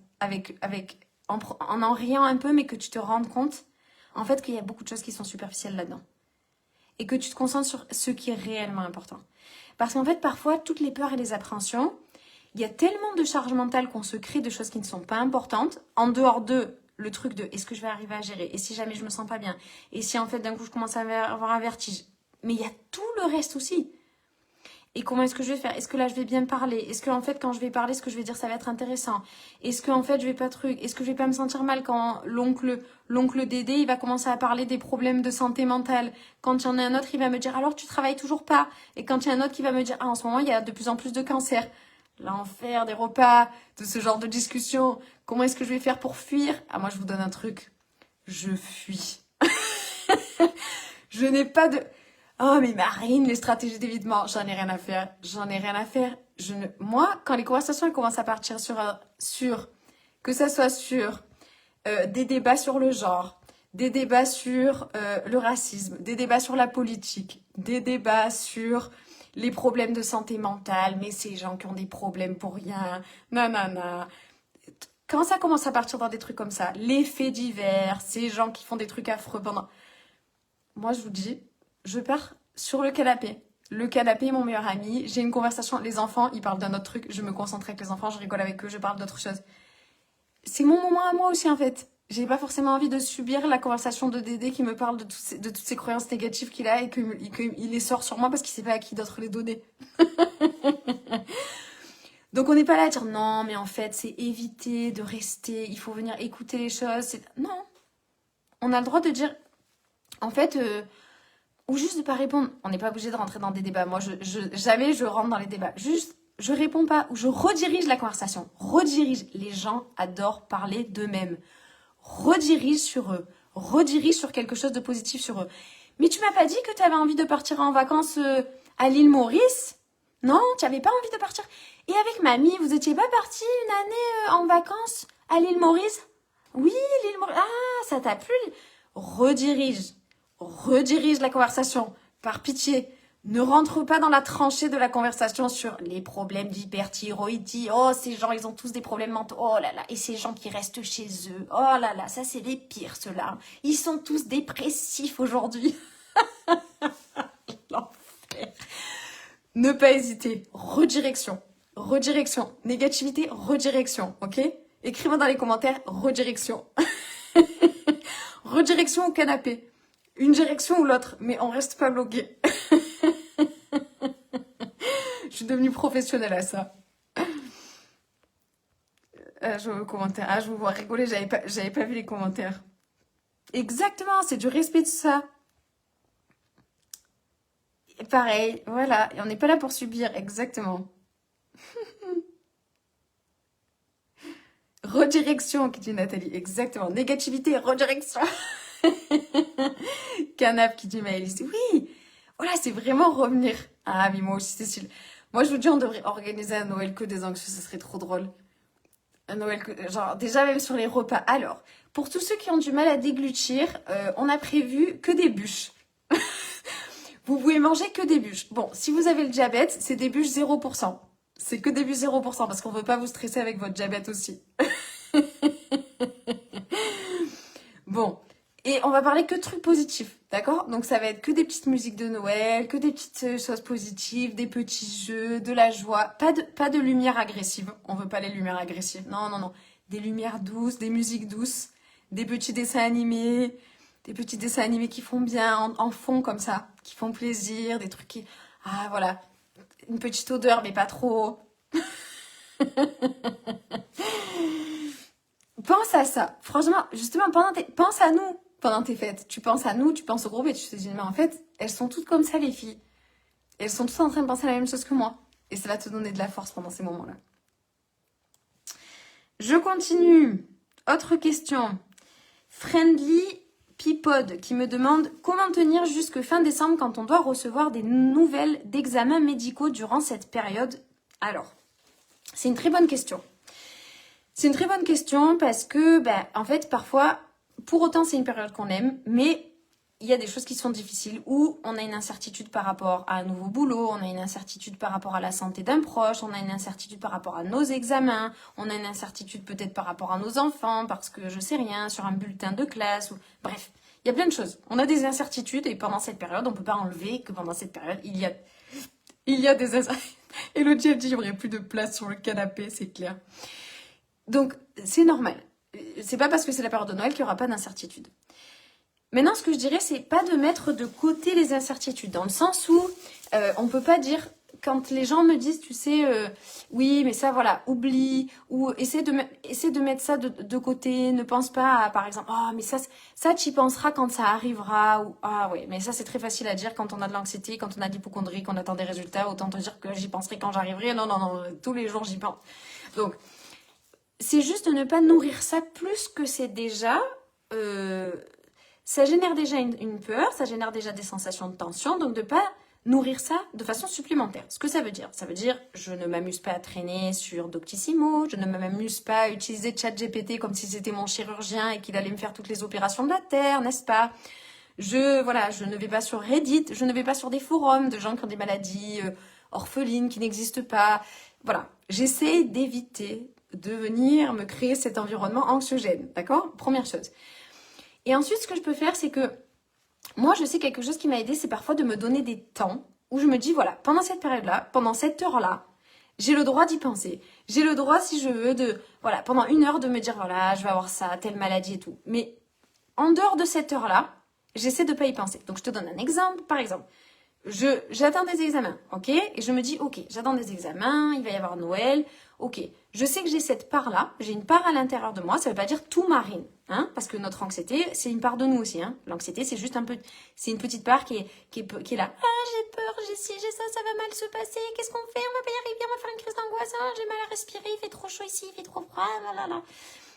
A: en riant un peu, mais que tu te rendes compte, en fait, qu'il y a beaucoup de choses qui sont superficielles là-dedans. Et que tu te concentres sur ce qui est réellement important. Parce qu'en fait, parfois, toutes les peurs et les appréhensions, il y a tellement de charge mentale qu'on se crée de choses qui ne sont pas importantes, en dehors de le truc de est-ce que je vais arriver à gérer? Et si jamais je me sens pas bien? Et si en fait, d'un coup, je commence à avoir un vertige? Mais il y a tout le reste aussi. Et comment est-ce que je vais faire? Est-ce que là, je vais bien parler? Est-ce que en fait, quand je vais parler, ce que je vais dire, ça va être intéressant? Est-ce que en fait, je vais pas truc? Est-ce que je vais pas me sentir mal quand l'oncle Dédé, il va commencer à parler des problèmes de santé mentale? Quand il y en a un autre, il va me dire, alors tu travailles toujours pas? Et quand il y a un autre qui va me dire, ah, en ce moment, il y a de plus en plus de cancers. L'enfer des repas, de ce genre de discussion. Comment est-ce que je vais faire pour fuir? Ah, moi, je vous donne un truc. Je fuis. Je n'ai pas de... Oh, mais Marine, les stratégies d'évitement, j'en ai rien à faire. J'en ai rien à faire. Moi, quand les conversations elles commencent à partir sur que ça soit sur des débats sur le genre, des débats sur le racisme, des débats sur la politique, des débats sur les problèmes de santé mentale, mais ces gens qui ont des problèmes pour rien, nanana. Quand ça commence à partir dans des trucs comme ça, les faits divers, ces gens qui font des trucs affreux pendant... Moi, je vous dis... Je pars sur le canapé. Le canapé est mon meilleur ami. J'ai une conversation. Les enfants, ils parlent d'un autre truc. Je me concentre avec les enfants, je rigole avec eux, je parle d'autre chose. C'est mon moment à moi aussi, en fait. J'ai pas forcément envie de subir la conversation de Dédé qui me parle de toutes ces croyances négatives qu'il a et qu'il les sort sur moi parce qu'il sait pas à qui d'autre les donner. Donc on n'est pas là à dire non, mais en fait, c'est éviter de rester. Il faut venir écouter les choses. Non. On a le droit de dire, en fait... Ou juste de pas répondre. On n'est pas obligé de rentrer dans des débats. Moi, jamais je rentre dans les débats. Juste, je réponds pas. Ou je redirige la conversation. Redirige. Les gens adorent parler d'eux-mêmes. Redirige sur eux. Redirige sur quelque chose de positif sur eux. Mais tu m'as pas dit que tu avais envie de partir en vacances à l'île Maurice? Non, tu n'avais pas envie de partir. Et avec mamie, vous étiez pas partis une année en vacances à l'île Maurice? Oui, l'île Maurice. Ah, ça t'a plu? Redirige. Redirige la conversation. Par pitié. Ne rentre pas dans la tranchée de la conversation sur les problèmes d'hyperthyroïdie. Oh, ces gens, ils ont tous des problèmes mentaux. Oh là là. Et ces gens qui restent chez eux. Oh là là, ça c'est les pires, ceux-là. Ils sont tous dépressifs aujourd'hui. L'enfer. Ne pas hésiter. Redirection. Redirection. Négativité, redirection. Ok? Écris-moi dans les commentaires, redirection. Redirection au canapé. Une direction ou l'autre, mais on reste pas bloqué. Je suis devenue professionnelle à ça. Je vois vos commentaires. Ah, je vous vois rigoler, j'avais pas vu les commentaires. Exactement, c'est du respect de ça. Et pareil, voilà. Et on n'est pas là pour subir, exactement. Redirection, qui dit Nathalie. Exactement. Négativité, redirection. Canap, qui dit Maëlys. Oui, voilà, c'est vraiment revenir. Ah, mais moi aussi, Cécile. Moi, je vous dis, on devrait organiser un Noël que des anxieux, ce serait trop drôle. Un Noël que... Genre, déjà, même sur les repas. Alors, pour tous ceux qui ont du mal à déglutir, on a prévu que des bûches. Vous pouvez manger que des bûches. Bon, si vous avez le diabète, c'est des bûches 0%. C'est que des bûches 0%, parce qu'on veut pas vous stresser avec votre diabète aussi. Bon, et on va parler que de trucs positifs, d'accord? Donc ça va être que des petites musiques de Noël, que des petites choses positives, des petits jeux, de la joie. Pas de lumière agressive. On veut pas les lumières agressives. Non, non, non. Des lumières douces, des musiques douces, des petits dessins animés, des petits dessins animés qui font bien en fond comme ça, qui font plaisir, des trucs qui... Ah, voilà. Une petite odeur, mais pas trop. Pense à ça. Franchement, justement, pense à nous pendant tes fêtes. Tu penses à nous, tu penses au groupe et tu te dis, mais en fait, elles sont toutes comme ça, les filles. Elles sont toutes en train de penser à la même chose que moi. Et ça va te donner de la force pendant ces moments-là. Je continue. Autre question. Friendly Pipod qui me demande comment tenir jusque fin décembre quand on doit recevoir des nouvelles d'examens médicaux durant cette période. Alors, c'est une très bonne question. C'est une très bonne question parce que, en fait, parfois, pour autant, c'est une période qu'on aime, mais il y a des choses qui sont difficiles où on a une incertitude par rapport à un nouveau boulot, on a une incertitude par rapport à la santé d'un proche, on a une incertitude par rapport à nos examens, on a une incertitude peut-être par rapport à nos enfants parce que je sais rien, sur un bulletin de classe, ou bref, il y a plein de choses. On a des incertitudes et pendant cette période, on ne peut pas enlever que pendant cette période, il y a des incertitudes. Elodie, elle dit, il n'y aurait plus de place sur le canapé, c'est clair. Donc, c'est normal. C'est pas parce que c'est la période de Noël qu'il n'y aura pas d'incertitude. Maintenant, ce que je dirais, c'est pas de mettre de côté les incertitudes, dans le sens où on peut pas dire, quand les gens me disent, tu sais, oui, mais ça, voilà, oublie, ou essaie de mettre ça de côté, ne pense pas à, par exemple, oh, mais ça tu y penseras quand ça arrivera, ou ah ouais, mais ça c'est très facile à dire quand on a de l'anxiété, quand on a de l'hypocondrie, qu'on attend des résultats, autant te dire que j'y penserai quand j'arriverai, non, non, non, tous les jours j'y pense. Donc, c'est juste de ne pas nourrir ça plus que c'est déjà... ça génère déjà une peur, ça génère déjà des sensations de tension, donc de ne pas nourrir ça de façon supplémentaire. Ce que ça veut dire, je ne m'amuse pas à traîner sur Doctissimo, je ne m'amuse pas à utiliser ChatGPT comme si c'était mon chirurgien et qu'il allait me faire toutes les opérations de la Terre, n'est-ce pas? Je ne vais pas sur Reddit, je ne vais pas sur des forums de gens qui ont des maladies orphelines qui n'existent pas. Voilà, j'essaie d'éviter de venir me créer cet environnement anxiogène, d'accord? Première chose. Et ensuite, ce que je peux faire, c'est que moi, je sais quelque chose qui m'a aidé, c'est parfois de me donner des temps où je me dis, voilà, pendant cette période-là, pendant cette heure-là, j'ai le droit d'y penser. J'ai le droit, si je veux, voilà, pendant une heure, de me dire, voilà, je vais avoir ça, telle maladie et tout. Mais en dehors de cette heure-là, j'essaie de ne pas y penser. Donc, je te donne un exemple. Par exemple, j'attends des examens, ok? Et je me dis, ok, j'attends des examens, il va y avoir Noël, ok. Je sais que j'ai cette part-là, j'ai une part à l'intérieur de moi, ça ne veut pas dire tout marine, hein? Parce que notre anxiété, c'est une part de nous aussi, hein? L'anxiété, c'est juste c'est une petite part qui est là. Ah, j'ai peur, j'ai ci, j'ai ça, ça va mal se passer, qu'est-ce qu'on fait? On va pas y arriver, on va faire une crise d'angoisse, ah, j'ai mal à respirer, il fait trop chaud ici, il fait trop froid, là, là, là.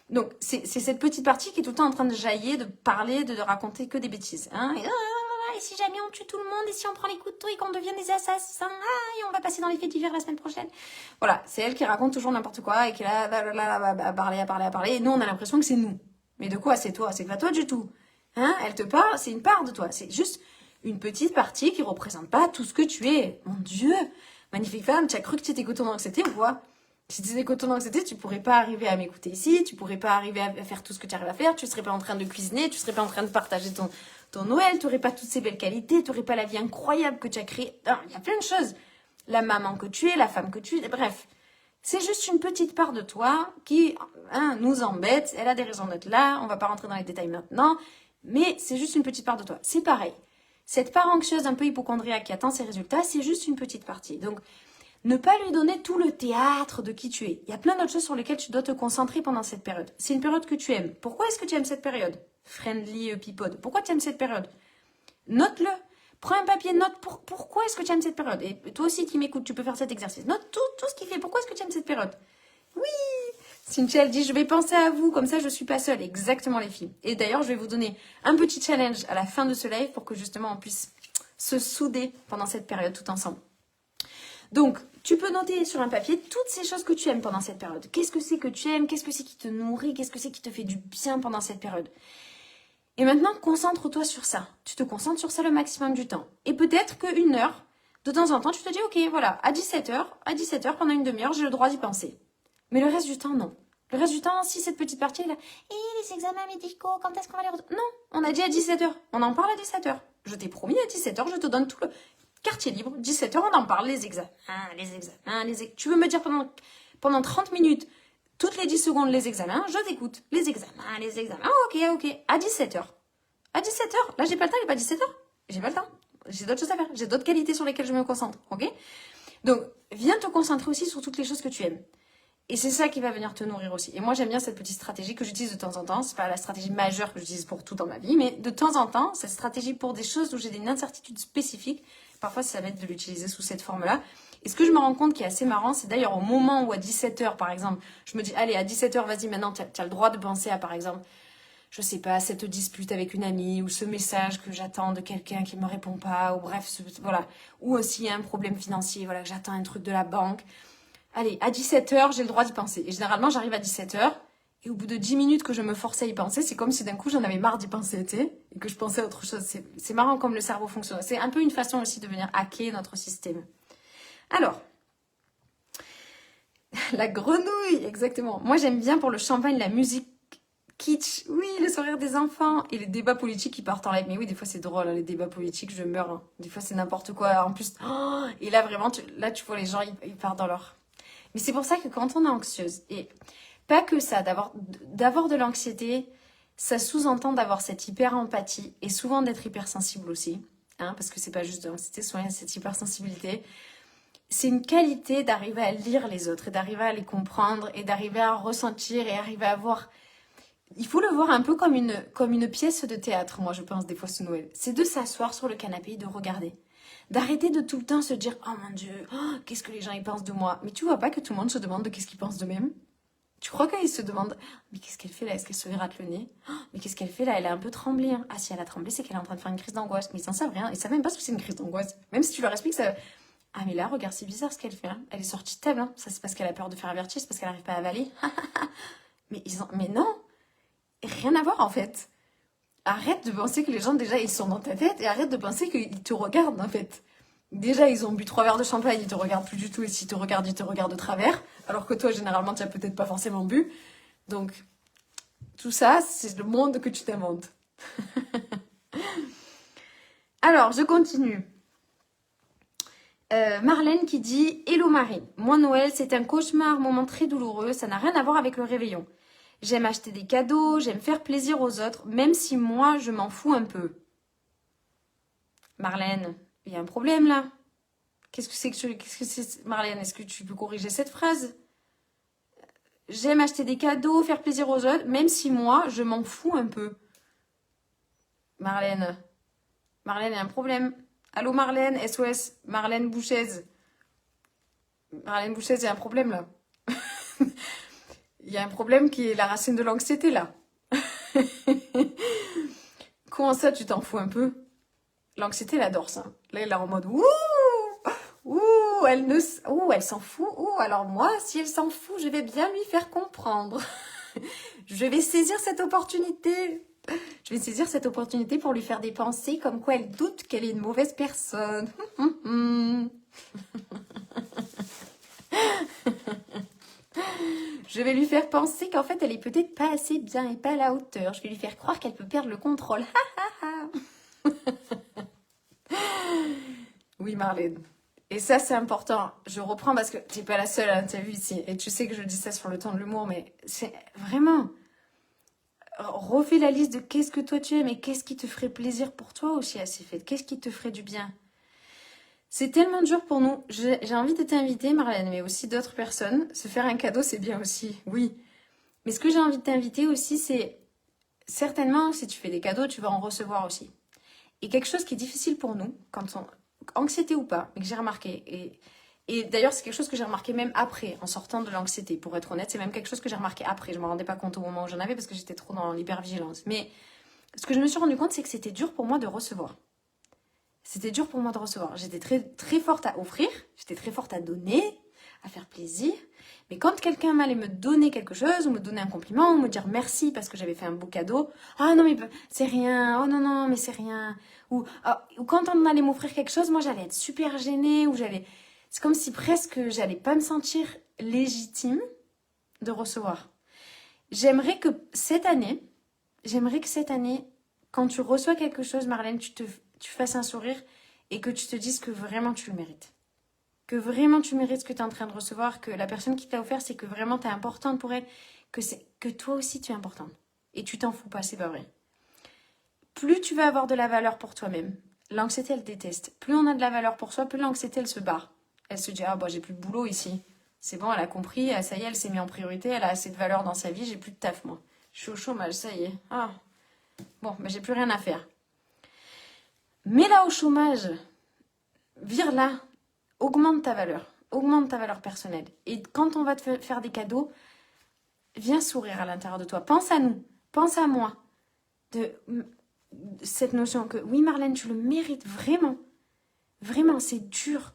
A: Donc, c'est cette petite partie qui est tout le temps en train de jaillir, de parler, de raconter que des bêtises, hein? Et si jamais on tue tout le monde, et si on prend les couteaux et qu'on devient des assassins, et on va passer dans les faits divers la semaine prochaine. Voilà, c'est elle qui raconte toujours n'importe quoi et qui est là, à parler. Et nous, on a l'impression que c'est nous. Mais de quoi c'est toi? C'est pas toi du tout. Hein? Elle te parle, c'est une part de toi. C'est juste une petite partie qui représente pas tout ce que tu es. Mon Dieu! Magnifique femme, tu as cru que tu étais coton d'anxiété ou quoi? Si tu étais coton d'anxiété, tu pourrais pas arriver à m'écouter ici, tu pourrais pas arriver à faire tout ce que tu arrives à faire, tu serais pas en train de cuisiner, tu serais pas en train de partager ton Noël, tu n'aurais pas toutes ces belles qualités, tu n'aurais pas la vie incroyable que tu as créée. Il y a plein de choses. La maman que tu es, la femme que tu es, bref. C'est juste une petite part de toi qui nous embête. Elle a des raisons d'être là, on va pas rentrer dans les détails maintenant, mais c'est juste une petite part de toi. C'est pareil. Cette part anxieuse, un peu hypocondriaque qui attend ses résultats, c'est juste une petite partie. Donc, ne pas lui donner tout le théâtre de qui tu es. Il y a plein d'autres choses sur lesquelles tu dois te concentrer pendant cette période. C'est une période que tu aimes. Pourquoi est-ce que tu aimes cette période? Friendly people. Pourquoi tu aimes cette période? Note-le. Prends un papier, note pourquoi est-ce que tu aimes cette période. Et toi aussi qui m'écoutes, tu peux faire cet exercice. Note tout ce qui fait. Pourquoi est-ce que tu aimes cette période? Oui. Cynthia, elle dit, je vais penser à vous, comme ça je suis pas seule. Exactement les filles. Et d'ailleurs, je vais vous donner un petit challenge à la fin de ce live pour que justement on puisse se souder pendant cette période tout ensemble. Donc, tu peux noter sur un papier toutes ces choses que tu aimes pendant cette période. Qu'est-ce que c'est que tu aimes? Qu'est-ce que c'est qui te nourrit? Qu'est-ce que c'est qui te fait du bien pendant cette période? Et maintenant, concentre-toi sur ça. Tu te concentres sur ça le maximum du temps. Et peut-être qu'une heure, de temps en temps, tu te dis, ok, voilà, à 17h, pendant une demi-heure, j'ai le droit d'y penser. Mais le reste du temps, non. Le reste du temps, si cette petite partie est là, et les examens médicaux, quand est-ce qu'on va les retourner? Non, on a dit à 17h. On en parle à 17h. Je t'ai promis à 17h, je te donne tout le quartier libre. 17h, on en parle, les examens. Tu veux me dire pendant 30 minutes, toutes les 10 secondes, les examens, je t'écoute. Les examens. Ok. À 17h. À 17h. Là, j'ai pas le temps, il n'est pas 17h. J'ai pas le temps. J'ai d'autres choses à faire. J'ai d'autres qualités sur lesquelles je me concentre. Ok? Donc, viens te concentrer aussi sur toutes les choses que tu aimes. Et c'est ça qui va venir te nourrir aussi. Et moi, j'aime bien cette petite stratégie que j'utilise de temps en temps. C'est pas la stratégie majeure que j'utilise pour tout dans ma vie, mais de temps en temps, cette stratégie pour des choses où j'ai une incertitude spécifique, parfois, ça va être de l'utiliser sous cette forme-là. Et ce que je me rends compte qui est assez marrant, c'est d'ailleurs au moment où à 17h, par exemple, je me dis, allez, à 17h, vas-y, maintenant, tu as le droit de penser à, par exemple, je sais pas, cette dispute avec une amie, ou ce message que j'attends de quelqu'un qui me répond pas, ou bref, voilà. Ou aussi un problème financier, voilà, que j'attends un truc de la banque. Allez, à 17h, j'ai le droit d'y penser. Et généralement, j'arrive à 17h, et au bout de 10 minutes que je me forçais à y penser, c'est comme si d'un coup, j'en avais marre d'y penser, tu sais, et que je pensais à autre chose. C'est marrant comme le cerveau fonctionne. C'est un peu une façon aussi de venir hacker notre système. Alors, la grenouille, exactement. Moi, j'aime bien pour le champagne, la musique kitsch. Oui, le sourire des enfants. Et les débats politiques qui partent en live. Mais oui, des fois, c'est drôle, hein, les débats politiques, je meurs. Hein. Des fois, c'est n'importe quoi. En plus, et là, vraiment, tu vois les gens, ils partent dans leur... Mais c'est pour ça que quand on est anxieuse, et pas que ça, d'avoir de l'anxiété, ça sous-entend d'avoir cette hyper-empathie et souvent d'être hypersensible aussi. Hein, parce que c'est pas juste de l'anxiété, souvent il y a cette hypersensibilité. C'est une qualité d'arriver à lire les autres et d'arriver à les comprendre et d'arriver à ressentir et arriver à voir... Il faut le voir un peu comme une pièce de théâtre, moi je pense des fois ce Noël. C'est de s'asseoir sur le canapé et de regarder. D'arrêter de tout le temps se dire « Oh mon Dieu, qu'est-ce que les gens ils pensent de moi ?» Mais tu vois pas que tout le monde se demande de qu'est-ce qu'ils pensent d'eux-mêmes? Tu crois qu'ils se demandent « Mais qu'est-ce qu'elle fait là? Est-ce qu'elle se gratte le nez? Mais qu'est-ce qu'elle fait là? Elle a un peu tremblé. Hein. Ah si elle a tremblé, c'est qu'elle est en train de faire une crise d'angoisse. » Mais ils n'en savent rien. Ils savent même pas ce que c'est une crise d'angoisse. Même si tu leur expliques ça... Ah mais là, regarde, c'est bizarre ce qu'elle fait. Hein. Elle est sortie de table. Hein. Ça c'est parce qu'elle a peur de faire un vertige, c'est parce qu'elle n'arrive pas à avaler. Mais non, rien à voir en fait. Arrête de penser que les gens déjà ils sont dans ta tête et arrête de penser qu'ils te regardent en fait. Déjà ils ont bu 3 verres de champagne, ils te regardent plus du tout et s'ils te regardent, ils te regardent de travers. Alors que toi généralement tu n'as peut-être pas forcément bu. Donc tout ça c'est le monde que tu t'inventes. Alors je continue. Marlène qui dit « Hello Marie, moi Noël c'est un cauchemar, moment très douloureux, ça n'a rien à voir avec le réveillon. J'aime acheter des cadeaux, j'aime faire plaisir aux autres, même si moi je m'en fous un peu. » Marlène, il y a un problème là. Qu'est-ce que c'est Marlène, est-ce que tu peux corriger cette phrase? J'aime acheter des cadeaux, faire plaisir aux autres, même si moi je m'en fous un peu. Marlène, il y a un problème. Allô Marlène, SOS, Marlène Bouchez. Marlène Bouchez, il y a un problème là. Il y a un problème qui est la racine de l'anxiété là. Comment ça, tu t'en fous un peu? L'anxiété, elle adore ça. Là, elle est en mode ouh, elle s'en fout. Ouh, alors moi, si elle s'en fout, je vais bien lui faire comprendre. Je vais saisir cette opportunité. Je vais saisir cette opportunité pour lui faire des pensées comme quoi elle doute qu'elle est une mauvaise personne. Je vais lui faire penser qu'en fait, elle est peut-être pas assez bien et pas à la hauteur. Je vais lui faire croire qu'elle peut perdre le contrôle. Oui, Marlène. Et ça, c'est important. Je reprends parce que t'es pas la seule, hein, t'as vu ici. Et tu sais que je dis ça sur le ton de l'humour, mais c'est vraiment... Refais la liste de qu'est-ce que toi tu aimes et qu'est-ce qui te ferait plaisir pour toi aussi à ces fêtes. Qu'est-ce qui te ferait du bien. C'est tellement dur pour nous. J'ai envie de t'inviter, Marlène, mais aussi d'autres personnes. Se faire un cadeau, c'est bien aussi, oui. Mais ce que j'ai envie de t'inviter aussi, c'est... Certainement, si tu fais des cadeaux, tu vas en recevoir aussi. Et quelque chose qui est difficile pour nous, quand on... Anxiété ou pas, mais que j'ai remarqué. Et d'ailleurs, c'est quelque chose que j'ai remarqué même après, en sortant de l'anxiété. Pour être honnête, c'est même quelque chose que j'ai remarqué après. Je ne me rendais pas compte au moment où j'en avais parce que j'étais trop dans l'hypervigilance. Mais ce que je me suis rendu compte, c'est que c'était dur pour moi de recevoir. C'était dur pour moi de recevoir. J'étais très, très forte à offrir, j'étais très forte à donner, à faire plaisir. Mais quand quelqu'un m'allait me donner quelque chose, ou me donner un compliment, ou me dire merci parce que j'avais fait un beau cadeau, ah non mais c'est rien, oh non non mais c'est rien. Ou quand on allait m'offrir quelque chose, moi j'allais être super gênée, ou j'allais... C'est comme si presque j'allais pas me sentir légitime de recevoir. J'aimerais que cette année, quand tu reçois quelque chose, Marlène, tu fasses un sourire et que tu te dises que vraiment tu le mérites. Que vraiment tu mérites ce que tu es en train de recevoir, que la personne qui t'a offert, c'est que vraiment tu es importante pour elle, que toi aussi tu es importante. Et tu t'en fous pas, c'est pas vrai. Plus tu vas avoir de la valeur pour toi-même, l'anxiété elle déteste. Plus on a de la valeur pour soi, plus l'anxiété elle se barre. Elle se dit, ah bah j'ai plus de boulot ici. C'est bon, elle a compris, ça y est, elle s'est mise en priorité, elle a assez de valeur dans sa vie, j'ai plus de taf moi. Je suis au chômage, ça y est. Ah. Bon, bah j'ai plus rien à faire. Mais là au chômage, vire là, augmente ta valeur personnelle. Et quand on va te faire des cadeaux, viens sourire à l'intérieur de toi. Pense à nous, pense à moi. De cette notion que, oui Marlène, tu le mérites vraiment. Vraiment, c'est dur.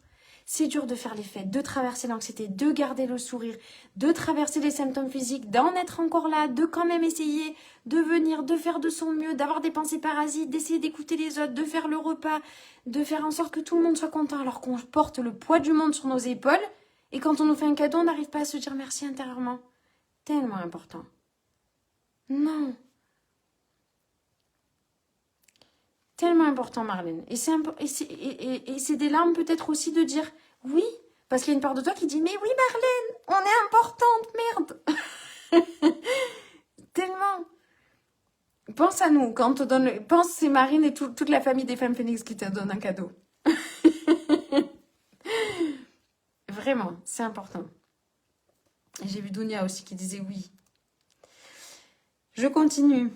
A: C'est dur de faire les fêtes, de traverser l'anxiété, de garder le sourire, de traverser les symptômes physiques, d'en être encore là, de quand même essayer de venir, de faire de son mieux, d'avoir des pensées parasites, d'essayer d'écouter les autres, de faire le repas, de faire en sorte que tout le monde soit content alors qu'on porte le poids du monde sur nos épaules. Et quand on nous fait un cadeau, on n'arrive pas à se dire merci intérieurement. Tellement important. Non. Tellement important, Marlène. Et c'est des larmes peut-être aussi de dire oui, parce qu'il y a une part de toi qui dit mais oui, Marlène, on est importante, merde. Tellement. Pense à nous, quand on te donne pense c'est Marine et toute la famille des femmes phoenix qui te donnent un cadeau. Vraiment, c'est important. Et j'ai vu Dounia aussi qui disait oui. Je continue.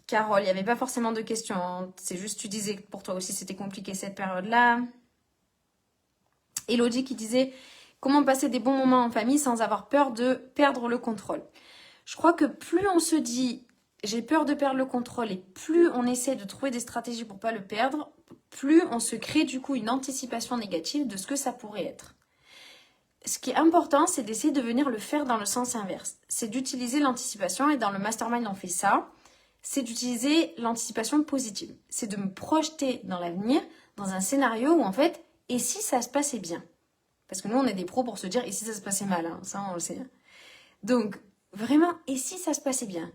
A: Carole, il n'y avait pas forcément de questions. C'est juste, tu disais que pour toi aussi, c'était compliqué cette période-là. Elodie qui disait comment passer des bons moments en famille sans avoir peur de perdre le contrôle. Je crois que plus on se dit j'ai peur de perdre le contrôle et plus on essaie de trouver des stratégies pour pas le perdre, plus on se crée du coup une anticipation négative de ce que ça pourrait être. Ce qui est important, c'est d'essayer de venir le faire dans le sens inverse. C'est d'utiliser l'anticipation et dans le mastermind on fait ça. C'est d'utiliser l'anticipation positive. C'est de me projeter dans l'avenir, dans un scénario où en fait, et si ça se passait bien? Parce que nous, on est des pros pour se dire, et si ça se passait mal, hein, ça on le sait. Donc, vraiment, et si ça se passait bien?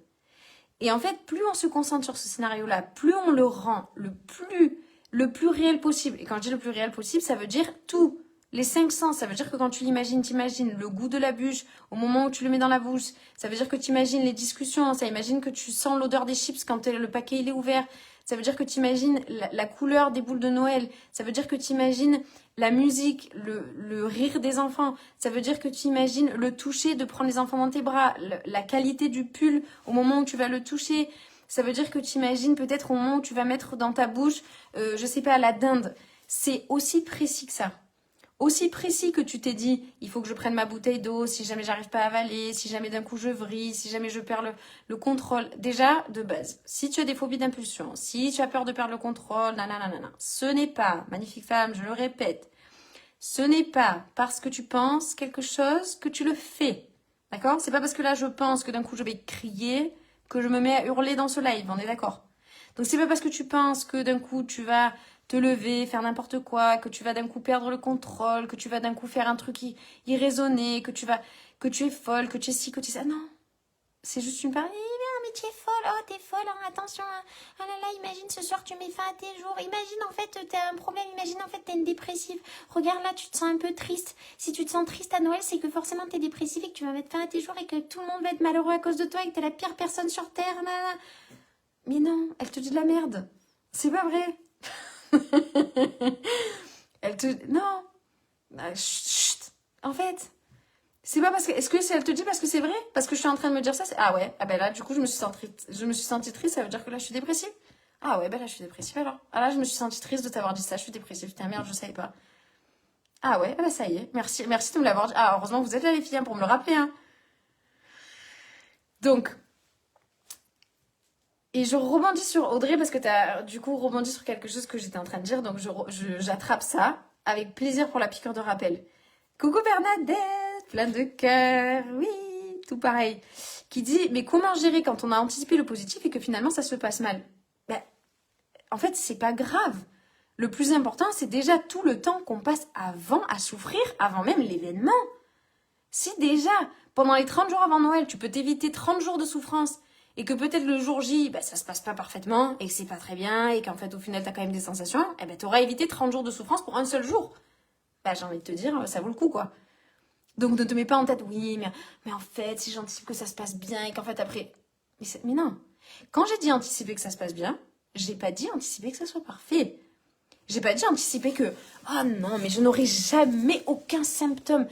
A: Et en fait, plus on se concentre sur ce scénario-là, plus on le rend le plus réel possible. Et quand je dis le plus réel possible, ça veut dire tout. Les 5 sens, ça veut dire que quand tu l'imagines, t'imagines le goût de la bûche au moment où tu le mets dans la bouche. Ça veut dire que tu imagines les discussions. Ça imagine que tu sens l'odeur des chips quand le paquet il est ouvert. Ça veut dire que tu imagines la couleur des boules de Noël. Ça veut dire que tu imagines la musique, le rire des enfants. Ça veut dire que tu imagines le toucher, de prendre les enfants dans tes bras. La qualité du pull au moment où tu vas le toucher. Ça veut dire que tu imagines peut-être au moment où tu vas mettre dans ta bouche, je sais pas, la dinde. C'est aussi précis que ça. aussi précis que tu t'es dit, il faut que je prenne ma bouteille d'eau, si jamais j'arrive pas à avaler, si jamais d'un coup je vrille, si jamais je perds le contrôle. Déjà, de base, si tu as des phobies d'impulsion, si tu as peur de perdre le contrôle, nanana, ce n'est pas, magnifique femme, je le répète, ce n'est pas parce que tu penses quelque chose que tu le fais. D'accord? C'est pas parce que là je pense que d'un coup je vais crier que je me mets à hurler dans ce live, on est d'accord? Donc c'est pas parce que tu penses que d'un coup tu vas te lever, faire n'importe quoi, que tu vas d'un coup perdre le contrôle, que tu vas d'un coup faire un truc irraisonné, que tu es folle, que tu es ci, que tu es ça. Non, c'est juste une parole. Mais tu es folle, oh t'es folle, hein, attention, hein. Ah là là, imagine ce soir tu mets fin à tes jours, imagine en fait t'as un problème, imagine en fait t'es une dépressive, regarde là tu te sens un peu triste, si tu te sens triste à Noël c'est que forcément t'es dépressive et que tu vas mettre fin à tes jours et que tout le monde va être malheureux à cause de toi et que t'es la pire personne sur terre, nanana. Mais non, elle te dit de la merde, c'est pas vrai. Elle te... Non. Chut. En fait... C'est pas parce que... Est-ce que elle te dit parce que c'est vrai? Parce que je suis en train de me dire ça, c'est... Ah ouais, ah ben là, du coup, je me suis sentie triste, ça veut dire que là, je suis dépressive? Ah ouais, ben là, je suis dépressive alors. Ah là, je me suis sentie triste de t'avoir dit ça, je suis dépressive. Putain, merde, je savais pas. Ah ouais, ah ben ça y est, merci de me l'avoir dit. Ah, heureusement, vous êtes là, les filles, hein, pour me le rappeler, hein. Donc... Et je rebondis sur Audrey parce que tu as du coup rebondi sur quelque chose que j'étais en train de dire. Donc j'attrape ça avec plaisir pour la piqûre de rappel. Coucou Bernadette, plein de cœur, oui, tout pareil. Qui dit, mais comment gérer quand on a anticipé le positif et que finalement ça se passe mal? Ben, en fait, c'est pas grave. Le plus important, c'est déjà tout le temps qu'on passe avant à souffrir, avant même l'événement. Si déjà, pendant les 30 jours avant Noël, tu peux t'éviter 30 jours de souffrance et que peut-être le jour J, bah, ça se passe pas parfaitement et que c'est pas très bien et qu'en fait, au final, t'as quand même des sensations, eh ben, t'auras évité 30 jours de souffrance pour un seul jour. Bah, j'ai envie de te dire, ça vaut le coup, quoi. Donc, ne te mets pas en tête, oui, mais en fait, si j'anticipe que ça se passe bien et qu'en fait, après... Mais non. Quand j'ai dit anticiper que ça se passe bien, j'ai pas dit anticiper que ça soit parfait. J'ai pas dit anticiper que, oh non, mais je n'aurai jamais aucun symptôme.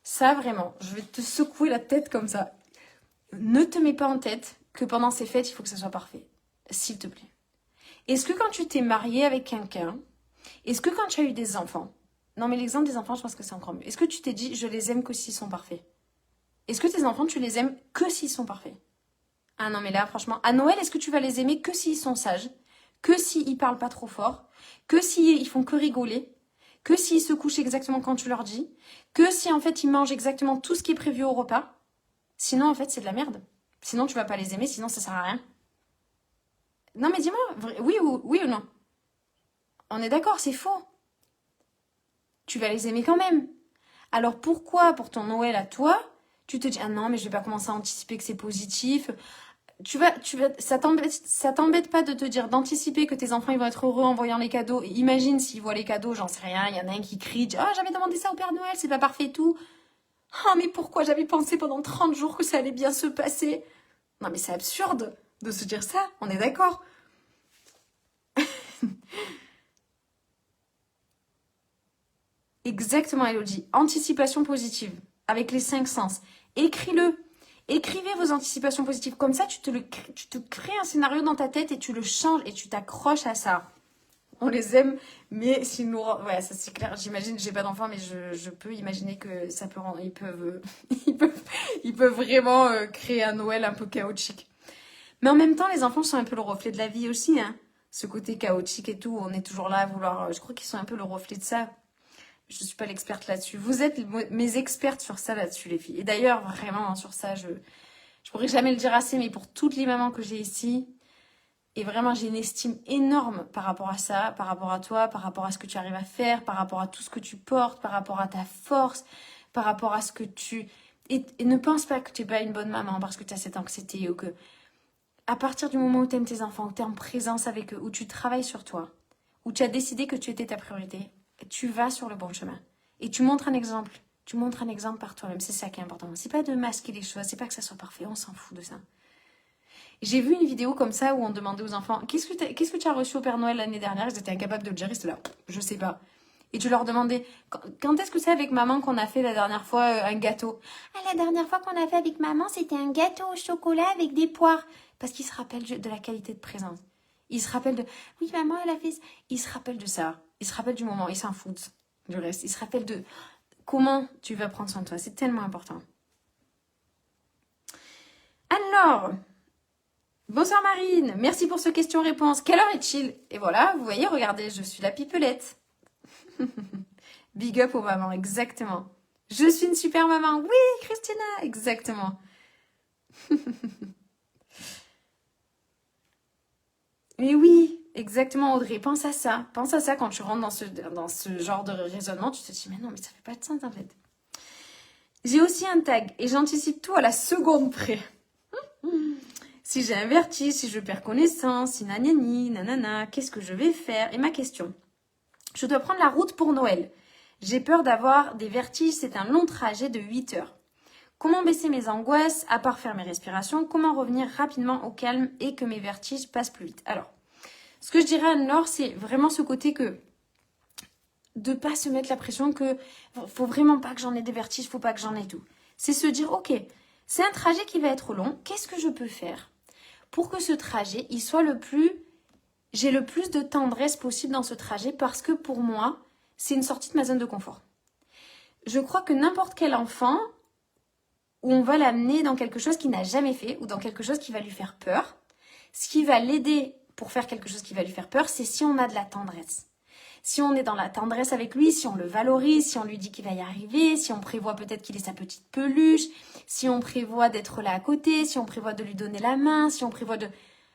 A: Ça, vraiment, je vais te secouer la tête comme ça. Ne te mets pas en tête que pendant ces fêtes, il faut que ça soit parfait. S'il te plaît. Est-ce que quand tu t'es marié avec quelqu'un, est-ce que quand tu as eu des enfants, non mais l'exemple des enfants, je pense que c'est encore mieux. Est-ce que tu t'es dit, je les aime que s'ils sont parfaits? Est-ce que tes enfants, tu les aimes que s'ils sont parfaits? Ah non mais là, franchement, à Noël, est-ce que tu vas les aimer que s'ils sont sages? Que s'ils parlent pas trop fort? Que s'ils font que rigoler? Que s'ils se couchent exactement quand tu leur dis? Que si en fait ils mangent exactement tout ce qui est prévu au repas? Sinon en fait c'est de la merde. Sinon tu vas pas les aimer, sinon ça sert à rien. Non mais dis-moi, oui ou non? On est d'accord, c'est faux. Tu vas les aimer quand même. Alors pourquoi pour ton Noël à toi, tu te dis ah non mais je vais pas commencer à anticiper que c'est positif? Ça t'embête pas de te dire d'anticiper que tes enfants ils vont être heureux en voyant les cadeaux. Et imagine s'ils voient les cadeaux, j'en sais rien, il y en a un qui crie, dit, oh j'avais demandé ça au Père Noël, c'est pas parfait et tout. Oh mais pourquoi j'avais pensé pendant 30 jours que ça allait bien se passer? Non mais c'est absurde de se dire ça, on est d'accord. Exactement Elodie, anticipation positive, avec les 5 sens. Écris-le. Écrivez vos anticipations positives. Comme ça, tu te crées un scénario dans ta tête et tu le changes et tu t'accroches à ça. On les aime, mais s'ils nous... Ouais, ça c'est clair. J'imagine, j'ai pas d'enfant, mais je peux imaginer que ça peut rendre... ils peuvent vraiment créer un Noël un peu chaotique. Mais en même temps, les enfants sont un peu le reflet de la vie aussi, hein. Ce côté chaotique et tout, on est toujours là à vouloir... Je crois qu'ils sont un peu le reflet de ça. Je suis pas l'experte là-dessus. Vous êtes mes expertes sur ça là-dessus, les filles. Et d'ailleurs, vraiment, hein, sur ça, je pourrais jamais le dire assez, mais pour toutes les mamans que j'ai ici, et vraiment, j'ai une estime énorme par rapport à ça, par rapport à toi, par rapport à ce que tu arrives à faire, par rapport à tout ce que tu portes, par rapport à ta force, par rapport à ce que tu... Et ne pense pas que tu n'es pas une bonne maman parce que tu as cette anxiété ou que... À partir du moment où tu aimes tes enfants, où tu es en présence avec eux, où tu travailles sur toi, où tu as décidé que tu étais ta priorité, tu vas sur le bon chemin. Et tu montres un exemple. Tu montres un exemple par toi-même. C'est ça qui est important. C'est pas de masquer les choses. C'est pas que ça soit parfait. On s'en fout de ça. J'ai vu une vidéo comme ça où on demandait aux enfants qu'est-ce que tu as reçu au Père Noël l'année dernière? Ils étaient incapables de le dire. Ils étaient là. Je sais pas. Et tu leur demandais quand est-ce que c'est avec maman qu'on a fait la dernière fois un gâteau? Ah, la dernière fois qu'on a fait avec maman, c'était un gâteau au chocolat avec des poires. Parce qu'ils se rappellent de la qualité de présence. Ils se rappellent de oui, maman, elle a fait ça. Ils se rappellent de ça. Ils se rappellent du moment. Ils s'en foutent. le reste. Il se rappelle de comment tu vas prendre soin de toi. C'est tellement important. Alors, bonsoir Marine. Merci pour ce question-réponse. Quelle heure est-il? Et voilà, vous voyez, regardez, je suis la pipelette. Big up aux mamans, exactement. Je suis une super maman. Oui, Christina, exactement. Mais oui, exactement Audrey, pense à ça. Pense à ça quand tu rentres dans ce genre de raisonnement, tu te dis mais non, mais ça fait pas de sens en fait. J'ai aussi un tag et j'anticipe tout à la seconde près. Si j'ai un vertige, si je perds connaissance, si nanani, nanana, qu'est-ce que je vais faire? Et ma question, je dois prendre la route pour Noël. J'ai peur d'avoir des vertiges, c'est un long trajet de 8 heures. Comment baisser mes angoisses, à part faire mes respirations? Comment revenir rapidement au calme et que mes vertiges passent plus vite? Alors, ce que je dirais à Anne-Laure, c'est vraiment ce côté que de pas se mettre la pression que faut vraiment pas que j'en ai des vertiges, faut pas que j'en ai tout. C'est se dire, ok, c'est un trajet qui va être long, qu'est-ce que je peux faire pour que ce trajet, il soit j'ai le plus de tendresse possible dans ce trajet parce que pour moi, c'est une sortie de ma zone de confort. Je crois que n'importe quel enfant, où on va l'amener dans quelque chose qu'il n'a jamais fait ou dans quelque chose qui va lui faire peur, ce qui va l'aider pour faire quelque chose qui va lui faire peur, c'est si on a de la tendresse. Si on est dans la tendresse avec lui, si on le valorise, si on lui dit qu'il va y arriver, si on prévoit peut-être qu'il est sa petite peluche, si on prévoit d'être là à côté, si on prévoit de lui donner la main, si on prévoit de...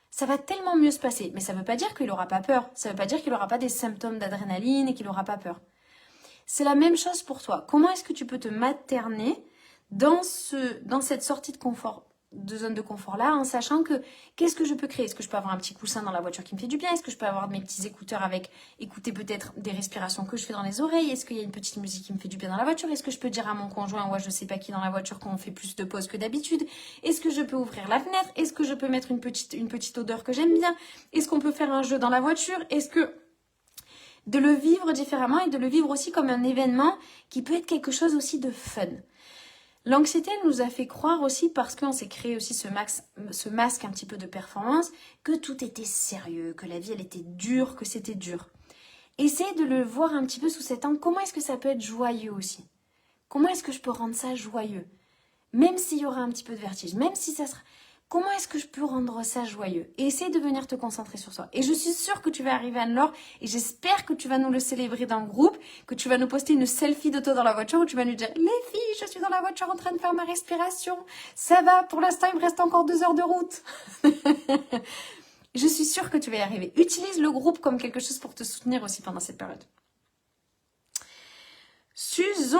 A: Ça va tellement mieux se passer. Mais ça ne veut pas dire qu'il n'aura pas peur. Ça ne veut pas dire qu'il n'aura pas des symptômes d'adrénaline et qu'il n'aura pas peur. C'est la même chose pour toi. Comment est-ce que tu peux te materner dans cette sortie de zone de confort là, en sachant que qu'est-ce que je peux créer? Est-ce que je peux avoir un petit coussin dans la voiture qui me fait du bien? Est-ce que je peux avoir mes petits écouteurs avec écouter peut-être des respirations que je fais dans les oreilles? Est-ce qu'il y a une petite musique qui me fait du bien dans la voiture? Est-ce que je peux dire à mon conjoint ou à je sais pas qui dans la voiture qu'on fait plus de pauses que d'habitude? Est-ce que je peux ouvrir la fenêtre? Est-ce que je peux mettre une petite odeur que j'aime bien? Est-ce qu'on peut faire un jeu dans la voiture? Est-ce que de le vivre différemment et de le vivre aussi comme un événement qui peut être quelque chose aussi de fun. L'anxiété nous a fait croire aussi, parce qu'on s'est créé aussi ce masque un petit peu de performance, que tout était sérieux, que la vie elle était dure, que c'était dur. Essayez de le voir un petit peu sous cet angle. Comment est-ce que ça peut être joyeux aussi? Comment est-ce que je peux rendre ça joyeux? Même s'il y aura un petit peu de vertige, même si ça sera... Comment est-ce que je peux rendre ça joyeux? Et essaye de venir te concentrer sur ça. Et je suis sûre que tu vas arriver, Anne-Laure, et j'espère que tu vas nous le célébrer dans le groupe, que tu vas nous poster une selfie de toi dans la voiture où tu vas nous dire « Les filles, je suis dans la voiture en train de faire ma respiration. Ça va, pour l'instant, il me reste encore 2 heures de route. » Je suis sûre que tu vas y arriver. Utilise le groupe comme quelque chose pour te soutenir aussi pendant cette période. Susan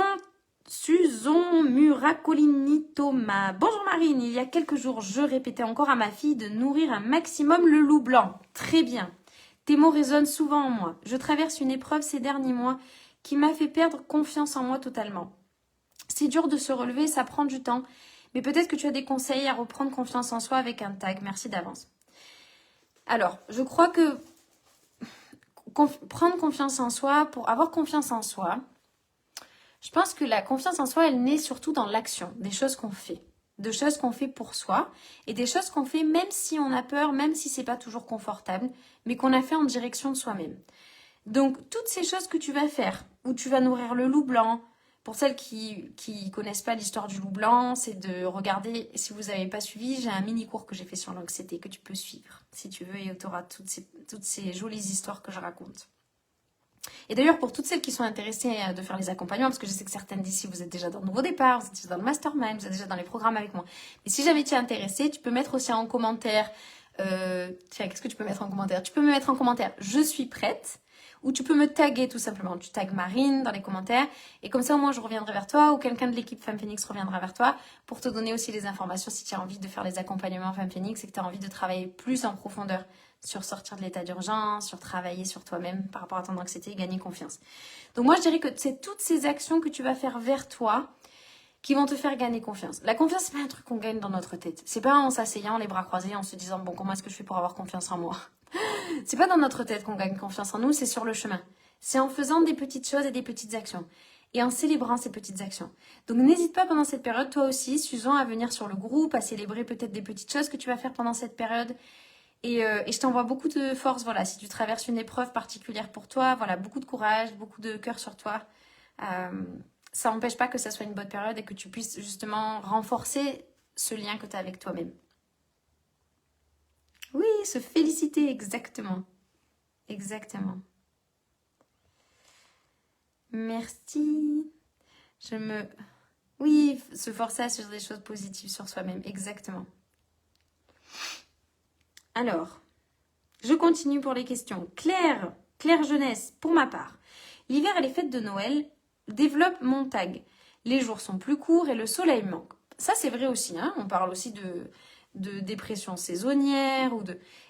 A: Muracolini Thomas. Bonjour Marine, il y a quelques jours, je répétais encore à ma fille de nourrir un maximum le loup blanc. Très bien. Tes mots résonnent souvent en moi. Je traverse une épreuve ces derniers mois qui m'a fait perdre confiance en moi totalement. C'est dur de se relever, ça prend du temps. Mais peut-être que tu as des conseils à reprendre confiance en soi avec un tag. Merci d'avance. Alors, je crois que prendre confiance en soi, pour avoir confiance en soi, je pense que la confiance en soi, elle naît surtout dans l'action, des choses qu'on fait. De choses qu'on fait pour soi et des choses qu'on fait même si on a peur, même si c'est pas toujours confortable, mais qu'on a fait en direction de soi-même. Donc, toutes ces choses que tu vas faire, où tu vas nourrir le loup blanc, pour celles qui connaissent pas l'histoire du loup blanc, c'est de regarder, si vous n'avez pas suivi, j'ai un mini-cours que j'ai fait sur l'anxiété que tu peux suivre, si tu veux, et tu auras toutes ces jolies histoires que je raconte. Et d'ailleurs, pour toutes celles qui sont intéressées de faire les accompagnements, parce que je sais que certaines d'ici, vous êtes déjà dans le nouveau départ, vous êtes déjà dans le mastermind, vous êtes déjà dans les programmes avec moi. Mais si jamais tu es intéressé, tu peux mettre aussi en commentaire, tiens, qu'est-ce que tu peux mettre en commentaire? Tu peux me mettre en commentaire, je suis prête, ou tu peux me taguer tout simplement. Tu tagues Marine dans les commentaires, et comme ça, au moins, je reviendrai vers toi, ou quelqu'un de l'équipe Femme Phoenix reviendra vers toi, pour te donner aussi les informations si tu as envie de faire les accompagnements Femme Phoenix et que tu as envie de travailler plus en profondeur sur sortir de l'état d'urgence, sur travailler sur toi-même par rapport à ton anxiété et gagner confiance. Donc moi, je dirais que c'est toutes ces actions que tu vas faire vers toi qui vont te faire gagner confiance. La confiance, c'est pas un truc qu'on gagne dans notre tête. C'est pas en s'asseyant, les bras croisés, en se disant, bon, comment est-ce que je fais pour avoir confiance en moi? C'est pas dans notre tête qu'on gagne confiance en nous, c'est sur le chemin. C'est en faisant des petites choses et des petites actions. Et en célébrant ces petites actions. Donc n'hésite pas pendant cette période, toi aussi, Susan, à venir sur le groupe, à célébrer peut-être des petites choses que tu vas faire pendant cette période. Et je t'envoie beaucoup de force, voilà, si tu traverses une épreuve particulière pour toi, voilà, beaucoup de courage, beaucoup de cœur sur toi. Ça n'empêche pas que ça soit une bonne période et que tu puisses justement renforcer ce lien que tu as avec toi-même. Oui, se féliciter, exactement. Exactement. Merci. Oui, se forcer à sur des choses positives sur soi-même, exactement. Alors, je continue pour les questions. Claire Jeunesse, pour ma part. L'hiver et les fêtes de Noël développent mon tag. Les jours sont plus courts et le soleil manque. Ça, c'est vrai aussi. Hein, on parle aussi de dépression saisonnière.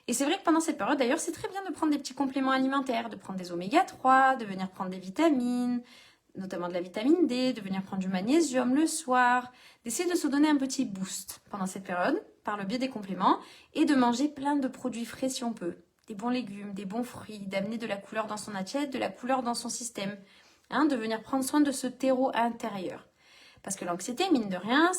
A: Et c'est vrai que pendant cette période, d'ailleurs, c'est très bien de prendre des petits compléments alimentaires, de prendre des oméga 3, de venir prendre des vitamines, notamment de la vitamine D, de venir prendre du magnésium le soir, d'essayer de se donner un petit boost pendant cette période, par le biais des compléments, et de manger plein de produits frais si on peut. Des bons légumes, des bons fruits, d'amener de la couleur dans son assiette, de la couleur dans son système. Hein, de venir prendre soin de ce terreau intérieur. Parce que l'anxiété, mine de rien,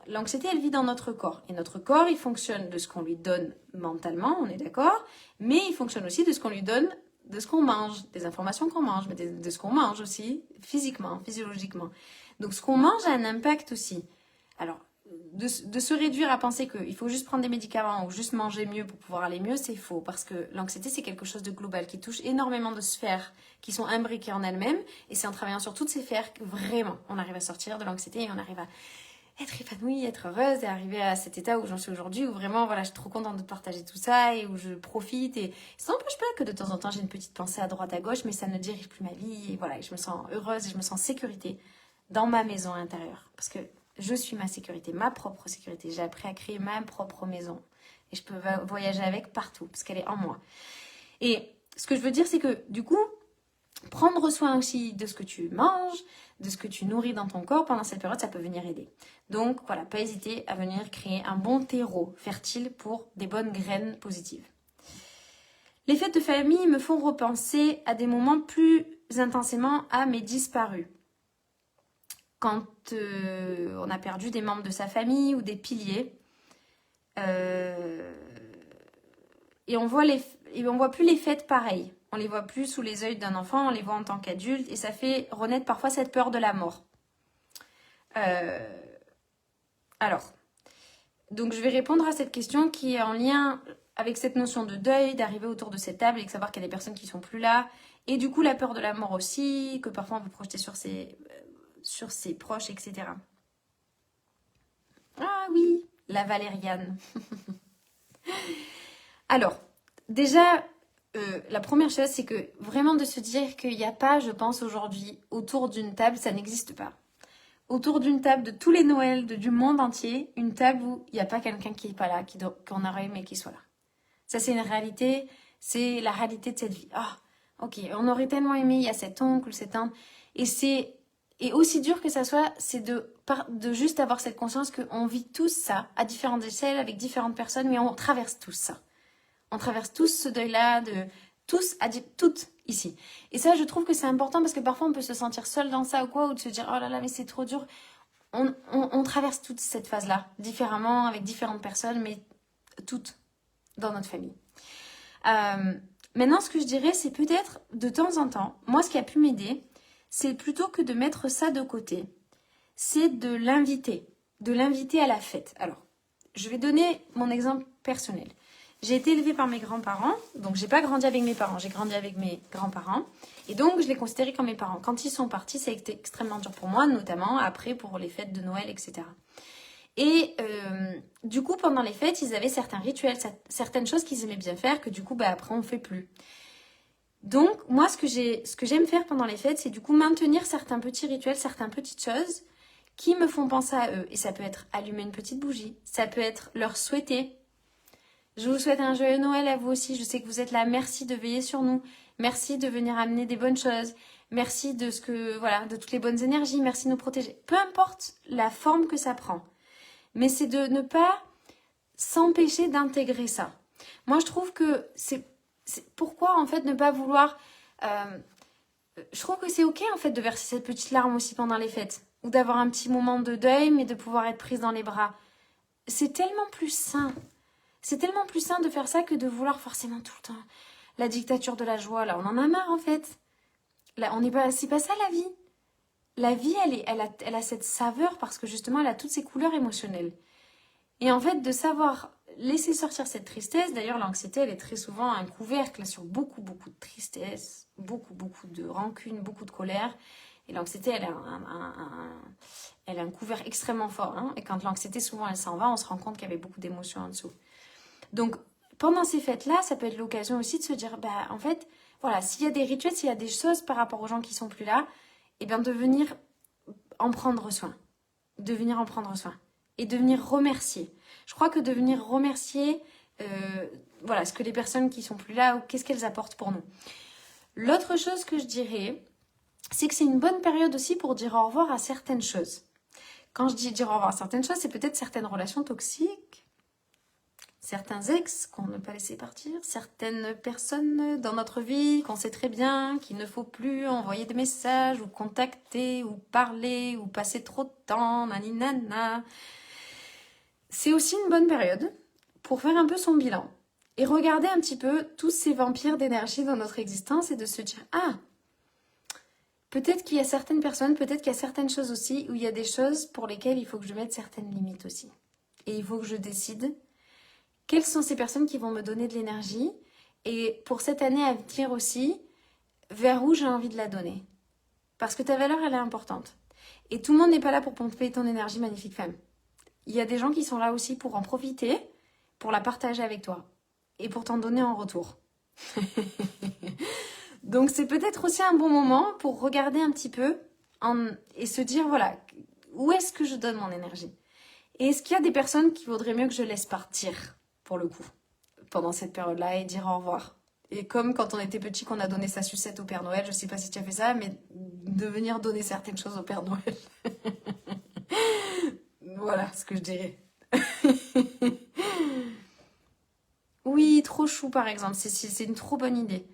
A: l'anxiété, elle vit dans notre corps. Et notre corps, il fonctionne de ce qu'on lui donne mentalement, on est d'accord, mais il fonctionne aussi de ce qu'on lui donne, de ce qu'on mange, des informations qu'on mange, mais de ce qu'on mange aussi, physiquement, physiologiquement. Donc ce qu'on mange a un impact aussi. Alors, de se réduire à penser qu'il faut juste prendre des médicaments ou juste manger mieux pour pouvoir aller mieux, c'est faux. Parce que l'anxiété, c'est quelque chose de global qui touche énormément de sphères qui sont imbriquées en elles-mêmes. Et c'est en travaillant sur toutes ces sphères que vraiment on arrive à sortir de l'anxiété et on arrive à être épanouie, être heureuse et arriver à cet état où j'en suis aujourd'hui, où vraiment, voilà, je suis trop contente de partager tout ça et où je profite. Et ça n'empêche pas que de temps en temps, j'ai une petite pensée à droite, à gauche, mais ça ne dirige plus ma vie. Et voilà, je me sens heureuse et je me sens en sécurité dans ma maison intérieure. Parce que je suis ma sécurité, ma propre sécurité. J'ai appris à créer ma propre maison. Et je peux voyager avec partout, parce qu'elle est en moi. Et ce que je veux dire, c'est que du coup, prendre soin aussi de ce que tu manges, de ce que tu nourris dans ton corps pendant cette période, ça peut venir aider. Donc voilà, pas hésiter à venir créer un bon terreau fertile pour des bonnes graines positives. Les fêtes de famille me font repenser à des moments plus intensément à mes disparus. Quand on a perdu des membres de sa famille ou des piliers. Et on voit plus les fêtes pareilles. On les voit plus sous les yeux d'un enfant, on les voit en tant qu'adulte. Et ça fait renaître parfois cette peur de la mort. Alors, donc je vais répondre à cette question qui est en lien avec cette notion de deuil, d'arriver autour de cette table et de savoir qu'il y a des personnes qui ne sont plus là. Et du coup, la peur de la mort aussi, que parfois on peut projeter sur ses proches, etc. Ah oui, la valériane. Alors, déjà, la première chose, c'est que vraiment de se dire qu'il n'y a pas, je pense aujourd'hui, autour d'une table, ça n'existe pas. Autour d'une table de tous les Noëls, du monde entier, une table où il n'y a pas quelqu'un qui n'est pas là, qu'on aurait aimé qu'il soit là. Ça, c'est une réalité, c'est la réalité de cette vie. Ah, ok, on aurait tellement aimé, il y a cet oncle, cette tante, et aussi dur que ça soit, c'est de juste avoir cette conscience qu'on vit tous ça, à différentes échelles, avec différentes personnes, mais on traverse tous ça. On traverse tous ce deuil-là, toutes ici. Et ça, je trouve que c'est important parce que parfois, on peut se sentir seul dans ça ou quoi, ou de se dire, oh là là, mais c'est trop dur. On traverse toute cette phase-là, différemment, avec différentes personnes, mais toutes dans notre famille. Maintenant, ce que je dirais, c'est peut-être, de temps en temps, moi, ce qui a pu m'aider, c'est plutôt que de mettre ça de côté, c'est de l'inviter à la fête. Alors, je vais donner mon exemple personnel. J'ai été élevée par mes grands-parents, donc j'ai pas grandi avec mes parents, j'ai grandi avec mes grands-parents, et donc je les considérais comme mes parents. Quand ils sont partis, ça a été extrêmement dur pour moi, notamment après pour les fêtes de Noël, etc. Et du coup, pendant les fêtes, ils avaient certains rituels, certaines choses qu'ils aimaient bien faire, que du coup, après, on ne fait plus. Donc, moi, ce que j'aime faire pendant les fêtes, c'est du coup maintenir certains petits rituels, certaines petites choses qui me font penser à eux. Et ça peut être allumer une petite bougie, ça peut être leur souhaiter. Je vous souhaite un joyeux Noël à vous aussi. Je sais que vous êtes là. Merci de veiller sur nous. Merci de venir amener des bonnes choses. Merci de toutes les bonnes énergies. Merci de nous protéger. Peu importe la forme que ça prend. Mais c'est de ne pas s'empêcher d'intégrer ça. Moi, je trouve que c'est pourquoi, en fait, ne pas vouloir... je trouve que c'est ok, en fait, de verser cette petite larme aussi pendant les fêtes. Ou d'avoir un petit moment de deuil, mais de pouvoir être prise dans les bras. C'est tellement plus sain. C'est tellement plus sain de faire ça que de vouloir forcément tout le temps la dictature de la joie. Là, on en a marre en fait. Là, on n'est pas, c'est pas ça la vie. La vie, elle a cette saveur parce que justement, elle a toutes ses couleurs émotionnelles. Et en fait, de savoir laisser sortir cette tristesse, d'ailleurs, l'anxiété, elle est très souvent un couvercle sur beaucoup, beaucoup de tristesse, beaucoup, beaucoup de rancune, beaucoup de colère. Et l'anxiété, elle a un couvert extrêmement fort. Hein. Et quand l'anxiété, souvent, elle s'en va, on se rend compte qu'il y avait beaucoup d'émotions en dessous. Donc, pendant ces fêtes-là, ça peut être l'occasion aussi de se dire, bah, en fait, voilà, s'il y a des rituels, s'il y a des choses par rapport aux gens qui sont plus là, eh bien, de venir en prendre soin. De venir en prendre soin. Et de venir remercier. Je crois que de venir remercier, voilà, ce que les personnes qui sont plus là, ou qu'est-ce qu'elles apportent pour nous. L'autre chose que je dirais, c'est que c'est une bonne période aussi pour dire au revoir à certaines choses. Quand je dis dire au revoir à certaines choses, c'est peut-être certaines relations toxiques, certains ex qu'on ne pas laissé partir, certaines personnes dans notre vie qu'on sait très bien qu'il ne faut plus envoyer des messages ou contacter ou parler ou passer trop de temps, naninana. C'est aussi une bonne période pour faire un peu son bilan et regarder un petit peu tous ces vampires d'énergie dans notre existence et de se dire « Ah, peut-être qu'il y a certaines personnes, peut-être qu'il y a certaines choses aussi où il y a des choses pour lesquelles il faut que je mette certaines limites aussi. Et il faut que je décide quelles sont ces personnes qui vont me donner de l'énergie et pour cette année à venir aussi, vers où j'ai envie de la donner. Parce que ta valeur, elle est importante. Et tout le monde n'est pas là pour pomper ton énergie, magnifique femme. Il y a des gens qui sont là aussi pour en profiter, pour la partager avec toi et pour t'en donner en retour. Donc c'est peut-être aussi un bon moment pour regarder un petit peu et se dire, voilà, où est-ce que je donne mon énergie? Et est-ce qu'il y a des personnes qui vaudrait mieux que je laisse partir, pour le coup, pendant cette période-là et dire au revoir? Et comme quand on était petit, qu'on a donné sa sucette au Père Noël, je sais pas si tu as fait ça, mais de venir donner certaines choses au Père Noël. Voilà ce que je dirais. Oui, trop chou par exemple, c'est une trop bonne idée.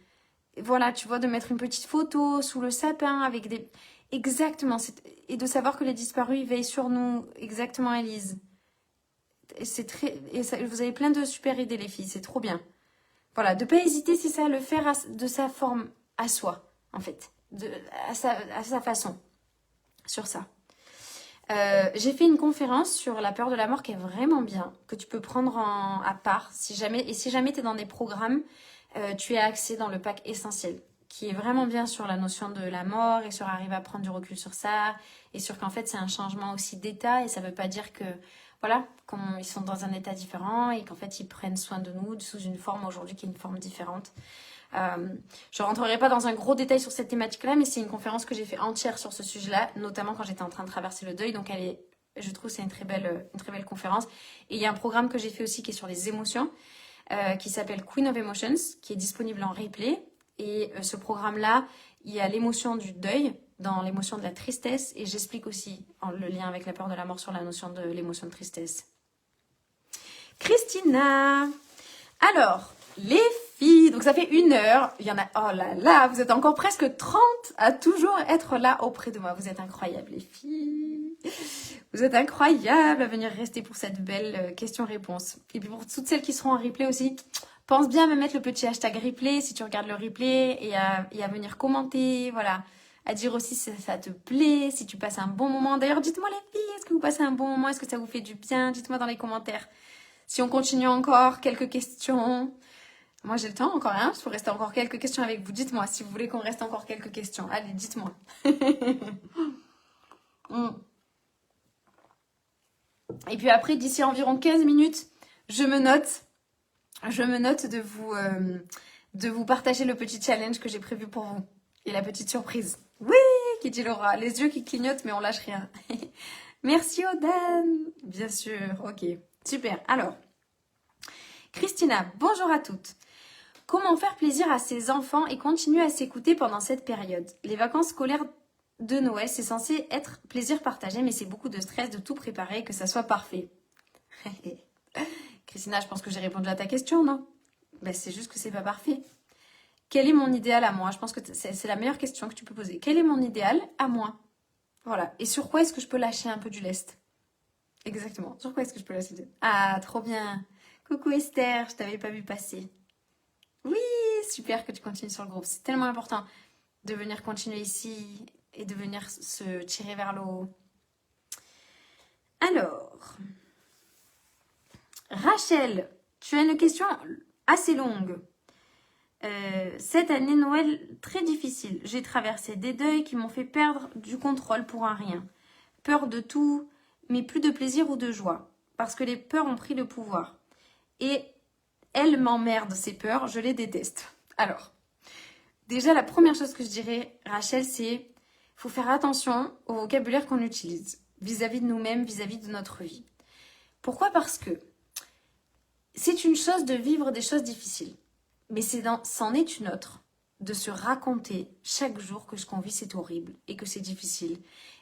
A: Voilà, tu vois, de mettre une petite photo sous le sapin avec des... Exactement, et de savoir que les disparus, ils veillent sur nous. Exactement, Elise. Et c'est très... Et ça, vous avez plein de super idées, les filles, c'est trop bien. Voilà, de pas hésiter, c'est ça, le faire de sa forme à soi, en fait. À sa façon, sur ça. J'ai fait une conférence sur la peur de la mort qui est vraiment bien, que tu peux prendre à part. Si jamais tu es dans des programmes, tu as accès dans le pack essentiel, qui est vraiment bien sur la notion de la mort et sur arriver à prendre du recul sur ça, et sur qu'en fait c'est un changement aussi d'état, et ça veut pas dire que, voilà, ils sont dans un état différent, et qu'en fait ils prennent soin de nous sous une forme aujourd'hui qui est une forme différente. Je ne rentrerai pas dans un gros détail sur cette thématique-là, mais c'est une conférence que j'ai fait entière sur ce sujet-là, notamment quand j'étais en train de traverser le deuil. Donc, je trouve que c'est une très belle conférence. Et il y a un programme que j'ai fait aussi qui est sur les émotions, qui s'appelle Queen of Emotions, qui est disponible en replay. Et ce programme-là, il y a l'émotion du deuil, dans l'émotion de la tristesse. Et j'explique aussi le lien avec la peur de la mort sur la notion de l'émotion de tristesse. Christina! Alors, les filles, donc ça fait 1 heure, il y en a, oh là là, vous êtes encore presque 30 à toujours être là auprès de moi. Vous êtes incroyables, les filles. Vous êtes incroyables à venir rester pour cette belle question-réponse. Et puis pour toutes celles qui seront en replay aussi, pense bien à me mettre le petit hashtag replay si tu regardes le replay et à venir commenter, voilà. À dire aussi si ça te plaît, si tu passes un bon moment. D'ailleurs, dites-moi les filles, est-ce que vous passez un bon moment? Est-ce que ça vous fait du bien? Dites-moi dans les commentaires. Si on continue encore, quelques questions. Moi, j'ai le temps encore, hein. Je peux rester encore quelques questions avec vous. Dites-moi si vous voulez qu'on reste encore quelques questions. Allez, dites-moi. Et puis après, d'ici environ 15 minutes, je me note de vous partager le petit challenge que j'ai prévu pour vous. Et la petite surprise. Oui, qui dit Laura. Les yeux qui clignotent, mais on lâche rien. Merci, Odan. Bien sûr, ok. Super. Alors, Christina, bonjour à toutes. Comment faire plaisir à ses enfants et continuer à s'écouter pendant cette période? Les vacances scolaires de Noël, c'est censé être plaisir partagé, mais c'est beaucoup de stress de tout préparer, que ça soit parfait. Christina, je pense que j'ai répondu à ta question, non? Ben, c'est juste que c'est pas parfait. Quel est mon idéal à moi? Je pense que c'est la meilleure question que tu peux poser. Quel est mon idéal à moi? Voilà. Et sur quoi est-ce que je peux lâcher un peu du lest? Exactement. Sur quoi est-ce que je peux lâcher du... Ah, trop bien. Coucou Esther, je t'avais pas vu passer. Oui, super que tu continues sur le groupe. C'est tellement important de venir continuer ici et de venir se tirer vers le haut. Alors, Rachel, tu as une question assez longue. Cette année Noël très difficile. J'ai traversé des deuils qui m'ont fait perdre du contrôle pour un rien. Peur de tout, mais plus de plaisir ou de joie. Parce que les peurs ont pris le pouvoir. Et elles m'emmerdent, ces peurs, je les déteste. Alors, déjà la première chose que je dirais, Rachel, c'est faut faire attention au vocabulaire qu'on utilise vis-à-vis de nous-mêmes, vis-à-vis de notre vie. Pourquoi? Parce que c'est une chose de vivre des choses difficiles. Mais c'en est une autre de se raconter chaque jour que ce qu'on vit c'est horrible et que c'est difficile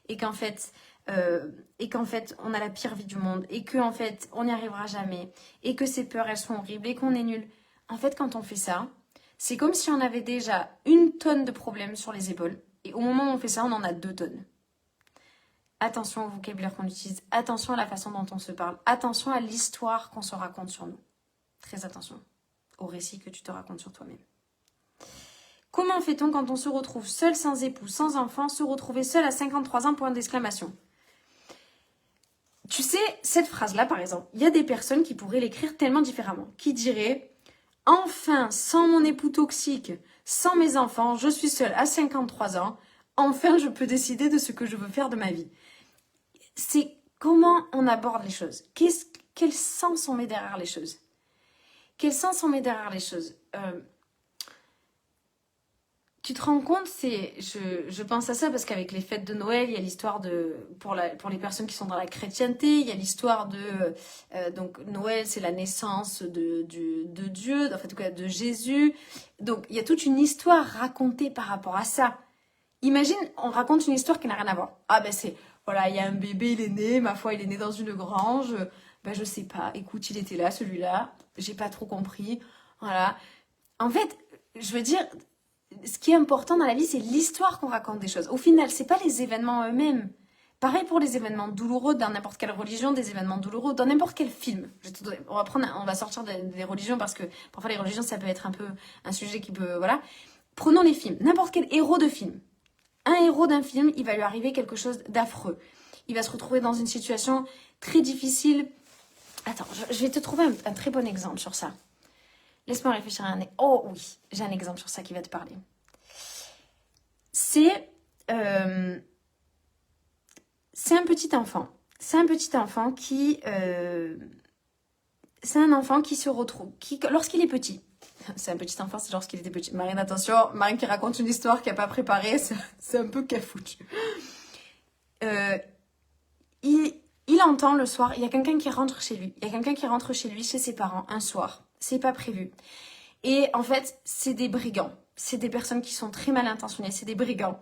A: et qu'en fait on a la pire vie du monde et qu'en fait on n'y arrivera jamais et que ces peurs elles sont horribles et qu'on est nul. En fait quand on fait ça, c'est comme si on avait déjà 1 tonne de problèmes sur les épaules et au moment où on fait ça on en a 2 tonnes. Attention au vocabulaire qu'on utilise, attention à la façon dont on se parle, attention à l'histoire qu'on se raconte sur nous. Très attention au récit que tu te racontes sur toi-même. Comment fait-on quand on se retrouve seul, sans époux, sans enfant, se retrouver seul à 53 ans, point d'exclamation? Tu sais, cette phrase-là, par exemple, il y a des personnes qui pourraient l'écrire tellement différemment, qui diraient « Enfin, sans mon époux toxique, sans mes enfants, je suis seule à 53 ans, enfin je peux décider de ce que je veux faire de ma vie. » C'est comment on aborde les choses. Quel sens on met derrière les choses? Quel sens on met derrière les choses? Tu te rends compte, je pense à ça parce qu'avec les fêtes de Noël, il y a l'histoire pour les personnes qui sont dans la chrétienté, il y a l'histoire donc Noël, c'est la naissance de Dieu, en tout cas de Jésus. Donc il y a toute une histoire racontée par rapport à ça. Imagine, on raconte une histoire qui n'a rien à voir. Ah ben voilà, il y a un bébé, il est né, ma foi, il est né dans une grange. Ben je sais pas, écoute, il était là, celui-là, j'ai pas trop compris. Voilà. En fait, je veux dire, ce qui est important dans la vie, c'est l'histoire qu'on raconte des choses. Au final, c'est pas les événements eux-mêmes. Pareil pour les événements douloureux dans n'importe quelle religion, des événements douloureux dans n'importe quel film. On va sortir des religions parce que parfois les religions, ça peut être un peu un sujet qui peut, voilà. Prenons les films, n'importe quel héros de film. Un héros d'un film, il va lui arriver quelque chose d'affreux. Il va se retrouver dans une situation très difficile. Attends, je vais te trouver un très bon exemple sur ça. Laisse-moi réfléchir à un... Oh oui, j'ai un exemple sur ça qui va te parler. C'est un petit enfant. C'est un petit enfant qui... c'est un enfant qui se retrouve... lorsqu'il est petit... C'est un petit enfant, c'est lorsqu'il était petit. Marine, attention, Marine qui raconte une histoire qu'elle n'a pas préparée, c'est un peu cafouche. Il entend le soir, il y a quelqu'un qui rentre chez lui. Il y a quelqu'un qui rentre chez lui, chez ses parents, un soir. C'est pas prévu. Et en fait, c'est des brigands. C'est des personnes qui sont très mal intentionnées. C'est des brigands.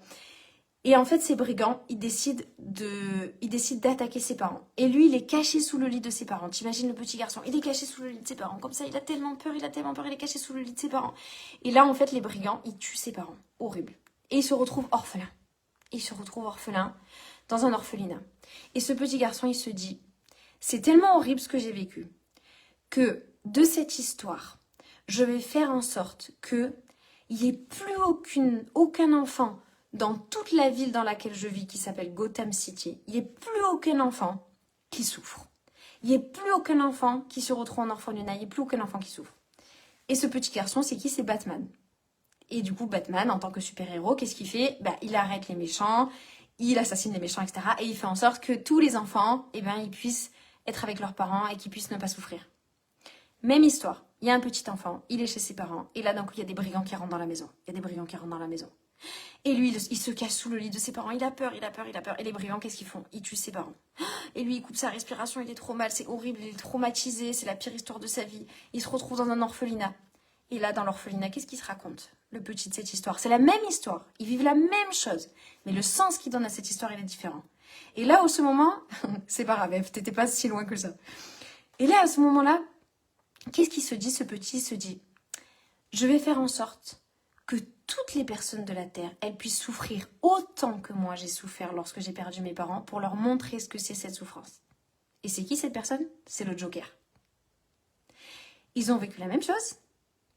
A: Et en fait, ces brigands, ils décident d'attaquer ses parents. Et lui, il est caché sous le lit de ses parents. T'imagines le petit garçon, il est caché sous le lit de ses parents. Comme ça, il a tellement peur, il est caché sous le lit de ses parents. Et là, en fait, les brigands, ils tuent ses parents. Horrible. Et il se retrouve orphelin. Dans un orphelinat. Et ce petit garçon, il se dit, c'est tellement horrible ce que j'ai vécu, que de cette histoire, je vais faire en sorte qu'il n'y ait plus aucun enfant dans toute la ville dans laquelle je vis, qui s'appelle Gotham City, il n'y ait plus aucun enfant qui souffre. Il n'y ait plus aucun enfant qui se retrouve en orphelinat, il n'y ait plus aucun enfant qui souffre. Et ce petit garçon, c'est qui? C'est Batman. Et du coup, Batman, en tant que super-héros, qu'est-ce qu'il fait? Il arrête les méchants, il assassine les méchants, etc. Et il fait en sorte que tous les enfants, ils puissent être avec leurs parents et qu'ils puissent ne pas souffrir. Même histoire. Il y a un petit enfant, il est chez ses parents, et là, d'un coup, il y a des brigands qui rentrent dans la maison. Et lui, il se cache sous le lit de ses parents. Il a peur. Et les brigands, qu'est-ce qu'ils font? Ils tuent ses parents. Et lui, il coupe sa respiration, il est trop mal, c'est horrible, il est traumatisé, c'est la pire histoire de sa vie. Il se retrouve dans un orphelinat. Et là, dans l'orphelinat, qu'est-ce qu'il se raconte? Le petit de cette histoire. C'est la même histoire. Ils vivent la même chose. Mais le sens qu'il donne à cette histoire, il est différent. Et là, au ce moment, c'est pas grave, t'étais pas si loin que ça. Et là, à ce moment-là, qu'est-ce qu'il se dit, ce petit? Il se dit, je vais faire en sorte que toutes les personnes de la Terre, elles puissent souffrir autant que moi j'ai souffert lorsque j'ai perdu mes parents, pour leur montrer ce que c'est cette souffrance. Et c'est qui cette personne? C'est le Joker. ils ont vécu la même chose.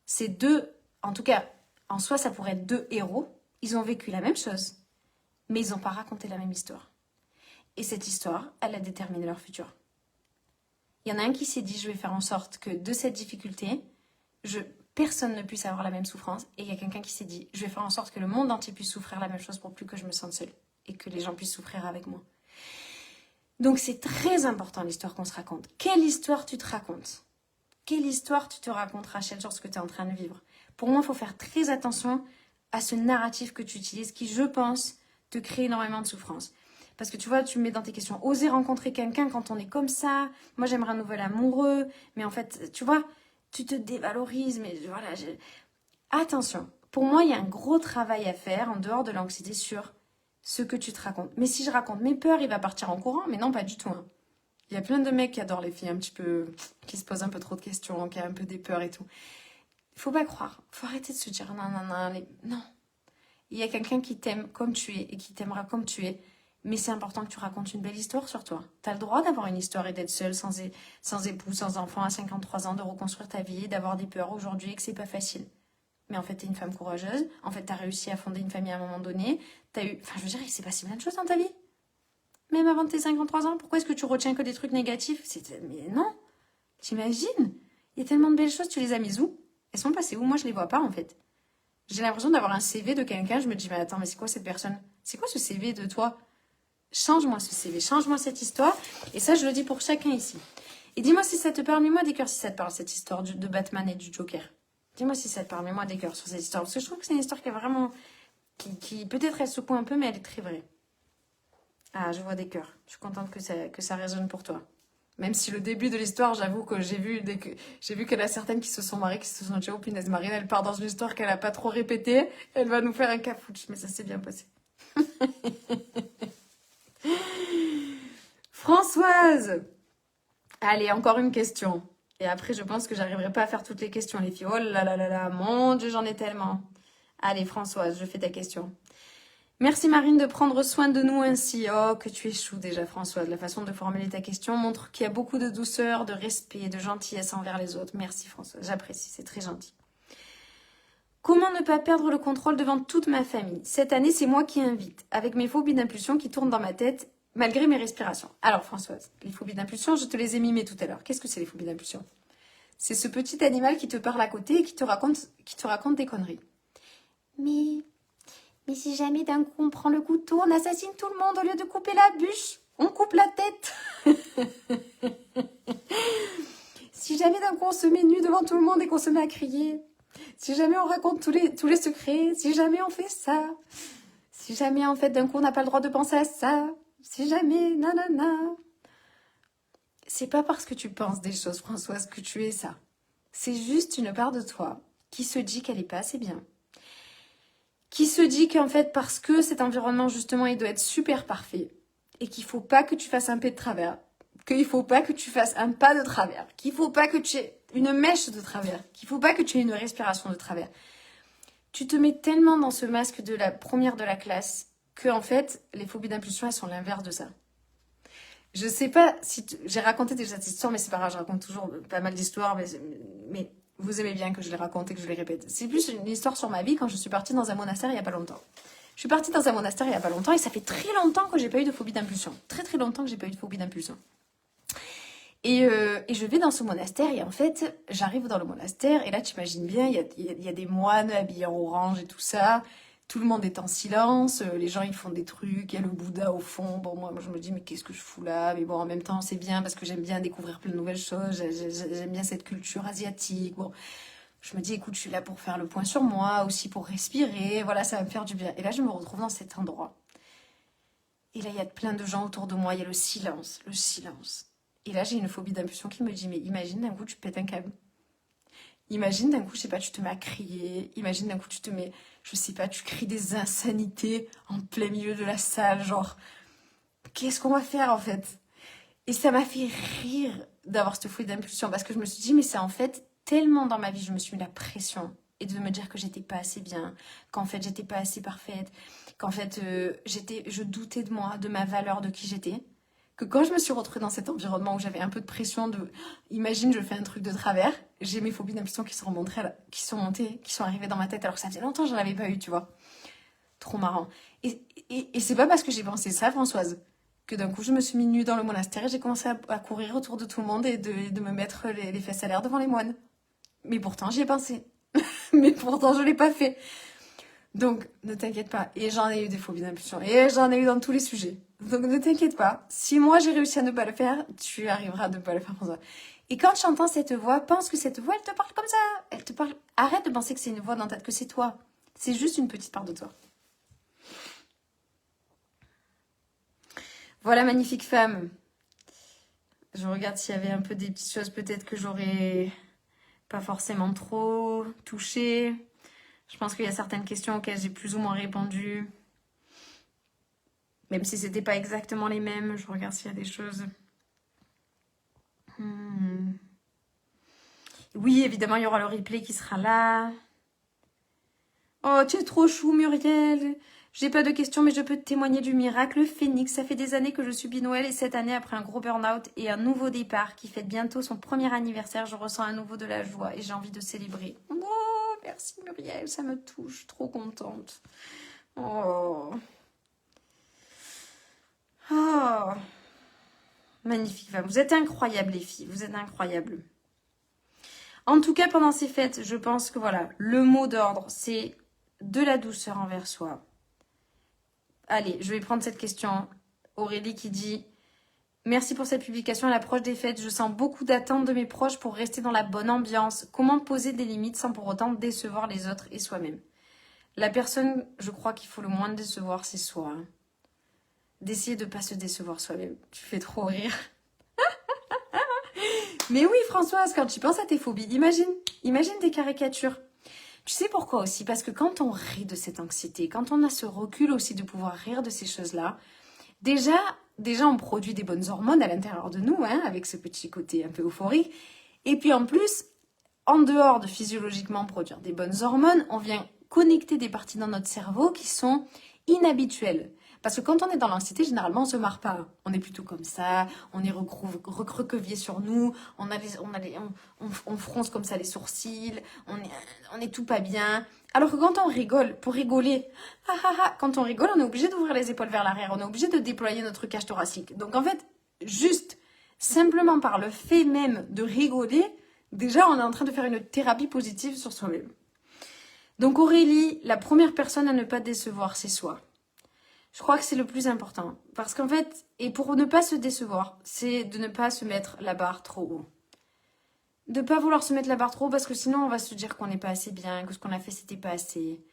A: Ces deux, en tout cas, en soi, ça pourrait être deux héros. Ils ont vécu la même chose, mais ils n'ont pas raconté la même histoire. Et cette histoire, elle a déterminé leur futur. Il y en a un qui s'est dit, je vais faire en sorte que de cette difficulté, personne ne puisse avoir la même souffrance. Et il y a quelqu'un qui s'est dit, je vais faire en sorte que le monde entier puisse souffrir la même chose pour plus que je me sente seule. Et que les gens puissent souffrir avec moi. Donc c'est très important l'histoire qu'on se raconte. Quelle histoire tu te racontes? Quelle histoire tu te racontes, Rachel, sur ce que tu es en train de vivre? Pour moi, il faut faire très attention à ce narratif que tu utilises qui, je pense, te crée énormément de souffrance. Parce que tu vois, tu me mets dans tes questions, oser rencontrer quelqu'un quand on est comme ça, moi j'aimerais un nouvel amoureux, mais en fait, tu vois, tu te dévalorises, mais voilà. Attention, pour moi, il y a un gros travail à faire en dehors de l'anxiété sur ce que tu te racontes. Mais si je raconte mes peurs, il va partir en courant, mais non, pas du tout. Hein. Il y a plein de mecs qui adorent les filles un petit peu, qui se posent un peu trop de questions, qui ont un peu des peurs et tout. Il faut pas croire, il faut arrêter de se dire non. Il y a quelqu'un qui t'aime comme tu es et qui t'aimera comme tu es. Mais c'est important que tu racontes une belle histoire sur toi. Tu as le droit d'avoir une histoire et d'être seule, sans époux, sans enfant, à 53 ans, de reconstruire ta vie, d'avoir des peurs aujourd'hui et que c'est pas facile. Mais en fait, tu es une femme courageuse. En fait, tu as réussi à fonder une famille à un moment donné. Enfin, je veux dire, il s'est passé plein de choses dans ta vie. Même avant tes 53 ans, pourquoi est-ce que tu retiens que des trucs négatifs? Mais non, t'imagines? Il y a tellement de belles choses, tu les as mises où? Elles sont passées où? Moi, je les vois pas, en fait. J'ai l'impression d'avoir un CV de quelqu'un. Je me dis, mais attends, mais c'est quoi cette personne? C'est quoi ce CV de toi? Change-moi ce CV, change-moi cette histoire. Et ça, je le dis pour chacun ici. Et dis-moi si ça te parle, mets-moi des cœurs si ça te parle, cette histoire de Batman et du Joker. Dis-moi si ça te parle, mets-moi des cœurs sur cette histoire. Parce que je trouve que c'est une histoire qui est vraiment... qui peut-être elle secoue un peu, mais elle est très vraie. Ah, je vois des cœurs. Je suis contente que ça résonne pour toi. Même si le début de l'histoire, j'avoue que j'ai vu qu'il y en a certaines qui se sont mariées, qui se sont dit, oh punaise, Marine, elle part dans une histoire qu'elle n'a pas trop répétée. Elle va nous faire un cafouche. Mais ça s'est bien passé. Françoise! Allez, encore une question. Et après, je pense que j'arriverai pas à faire toutes les questions, les filles. Oh là là là là, mon Dieu, j'en ai tellement. Allez, Françoise, je fais ta question. Merci Marine de prendre soin de nous ainsi. Oh, que tu es chou déjà, Françoise. La façon de formuler ta question montre qu'il y a beaucoup de douceur, de respect, de gentillesse envers les autres. Merci Françoise, j'apprécie, c'est très gentil. Comment ne pas perdre le contrôle devant toute ma famille? Cette année, c'est moi qui invite, avec mes phobies d'impulsion qui tournent dans ma tête, malgré mes respirations. Alors Françoise, les phobies d'impulsion, je te les ai mimées tout à l'heure. Qu'est-ce que c'est les phobies d'impulsion? C'est ce petit animal qui te parle à côté et qui te raconte des conneries. Mais si jamais d'un coup on prend le couteau, on assassine tout le monde au lieu de couper la bûche, on coupe la tête. Si jamais d'un coup on se met nu devant tout le monde et qu'on se met à crier. Si jamais on raconte tous les secrets, si jamais on fait ça. Si jamais en fait d'un coup on n'a pas le droit de penser à ça. Si jamais, nanana. C'est pas parce que tu penses des choses, Françoise, que tu es ça. C'est juste une part de toi qui se dit qu'elle est pas assez bien. Qui se dit qu'en fait, parce que cet environnement, justement, il doit être super parfait. Et qu'il faut pas que tu fasses un pied de travers. Qu'il faut pas que tu fasses un pas de travers. Qu'il faut pas que tu aies une mèche de travers. Qu'il faut pas que tu aies une respiration de travers. Tu te mets tellement dans ce masque de la première de la classe que, en fait, les phobies d'impulsion, elles sont l'inverse de ça. Je sais pas si j'ai raconté déjà cette histoire, mais c'est pas grave, je raconte toujours pas mal d'histoires, mais vous aimez bien que je les raconte et que je les répète. C'est plus une histoire sur ma vie quand je suis partie dans un monastère il y a pas longtemps. Je suis partie dans un monastère il y a pas longtemps et ça fait très longtemps que j'ai pas eu de phobie d'impulsion. Très très longtemps que j'ai pas eu de phobie d'impulsion. Et je vais dans ce monastère et en fait, j'arrive dans le monastère et là, tu imagines bien, il y a des moines habillés en orange et tout ça. Tout le monde est en silence, les gens ils font des trucs, il y a le Bouddha au fond. Bon, moi je me dis, mais qu'est-ce que je fous là? Mais bon, en même temps, c'est bien parce que j'aime bien découvrir plein de nouvelles choses, j'aime bien cette culture asiatique. Bon, je me dis, écoute, je suis là pour faire le point sur moi, aussi pour respirer, voilà, ça va me faire du bien. Et là, je me retrouve dans cet endroit. Et là, il y a plein de gens autour de moi, il y a le silence, le silence. Et là, j'ai une phobie d'impulsion qui me dit, mais imagine d'un coup, tu pètes un câble. Imagine d'un coup, je sais pas, tu te mets à crier. Imagine d'un coup, tu te mets, je sais pas, tu cries des insanités en plein milieu de la salle. Genre, qu'est-ce qu'on va faire en fait? Et ça m'a fait rire d'avoir cette phobie d'impulsion parce que je me suis dit, mais c'est en fait tellement dans ma vie, je me suis mis la pression. Et de me dire que j'étais pas assez bien, qu'en fait, j'étais pas assez parfaite, qu'en fait, je doutais de moi, de ma valeur, de qui j'étais. que quand je me suis retrouvée dans cet environnement où j'avais un peu de pression de... Imagine, je fais un truc de travers, j'ai mes phobies d'impulsion qui sont remontées, qui sont arrivées dans ma tête alors que ça faisait longtemps que j'en avais pas eu, tu vois. Trop marrant. Et c'est pas parce que j'ai pensé ça, Françoise, que d'un coup je me suis mis nue dans le monastère et j'ai commencé à courir autour de tout le monde et de me mettre les fesses à l'air devant les moines. Mais pourtant, j'y ai pensé. Mais pourtant, je l'ai pas fait. Donc, ne t'inquiète pas. Et j'en ai eu des phobies d'impulsion. Et j'en ai eu dans tous les sujets. Donc, ne t'inquiète pas. Si moi, j'ai réussi à ne pas le faire, tu arriveras à ne pas le faire, François. Et quand tu entends cette voix, pense que cette voix, elle te parle comme ça. Elle te parle. Arrête de penser que c'est une voix dans ta tête, que c'est toi. C'est juste une petite part de toi. Voilà, magnifique femme. Je regarde s'il y avait un peu des petites choses peut-être que j'aurais pas forcément trop touchées. Je pense qu'il y a certaines questions auxquelles j'ai plus ou moins répondu. Même si c'était pas exactement les mêmes. Je regarde s'il y a des choses. Oui, évidemment, il y aura le replay qui sera là. Oh, tu es trop chou, Muriel. J'ai pas de questions, mais je peux te témoigner du miracle Phoenix. Ça fait des années que je subis Noël et cette année, après un gros burn-out et un nouveau départ qui fête bientôt son premier anniversaire, je ressens à nouveau de la joie et j'ai envie de célébrer. Oh, merci Muriel, ça me touche. Trop contente. Oh. Oh. Magnifique femme. Vous êtes incroyables, les filles. Vous êtes incroyables. En tout cas, pendant ces fêtes, je pense que voilà, le mot d'ordre, c'est de la douceur envers soi. Allez, je vais prendre cette question. Aurélie qui dit « Merci pour cette publication à l'approche des fêtes. Je sens beaucoup d'attentes de mes proches pour rester dans la bonne ambiance. Comment poser des limites sans pour autant décevoir les autres et soi-même ?» La personne, je crois qu'il faut le moins décevoir, c'est soi. Hein. D'essayer de ne pas se décevoir soi-même. Tu fais trop rire. Mais oui, Françoise, quand tu penses à tes phobies, imagine des caricatures. Tu sais pourquoi aussi? Parce que quand on rit de cette anxiété, quand on a ce recul aussi de pouvoir rire de ces choses-là, déjà on produit des bonnes hormones à l'intérieur de nous, hein, avec ce petit côté un peu euphorique. Et puis en plus, en dehors de physiologiquement produire des bonnes hormones, on vient connecter des parties dans notre cerveau qui sont inhabituelles. Parce que quand on est dans l'anxiété, généralement, on se marre pas. On est plutôt comme ça, on est recroquevillé sur nous, on fronce comme ça les sourcils, on est tout pas bien. Alors que quand on rigole, pour rigoler, quand on rigole, on est obligé d'ouvrir les épaules vers l'arrière, on est obligé de déployer notre cage thoracique. Donc en fait, juste, simplement par le fait même de rigoler, déjà, on est en train de faire une thérapie positive sur soi-même. Donc Aurélie, la première personne à ne pas décevoir, c'est soi. Je crois que c'est le plus important. Parce qu'en fait, et pour ne pas se décevoir, c'est de ne pas se mettre la barre trop haut. De ne pas vouloir se mettre la barre trop haut parce que sinon on va se dire qu'on n'est pas assez bien, que ce qu'on a fait c'était pas assez.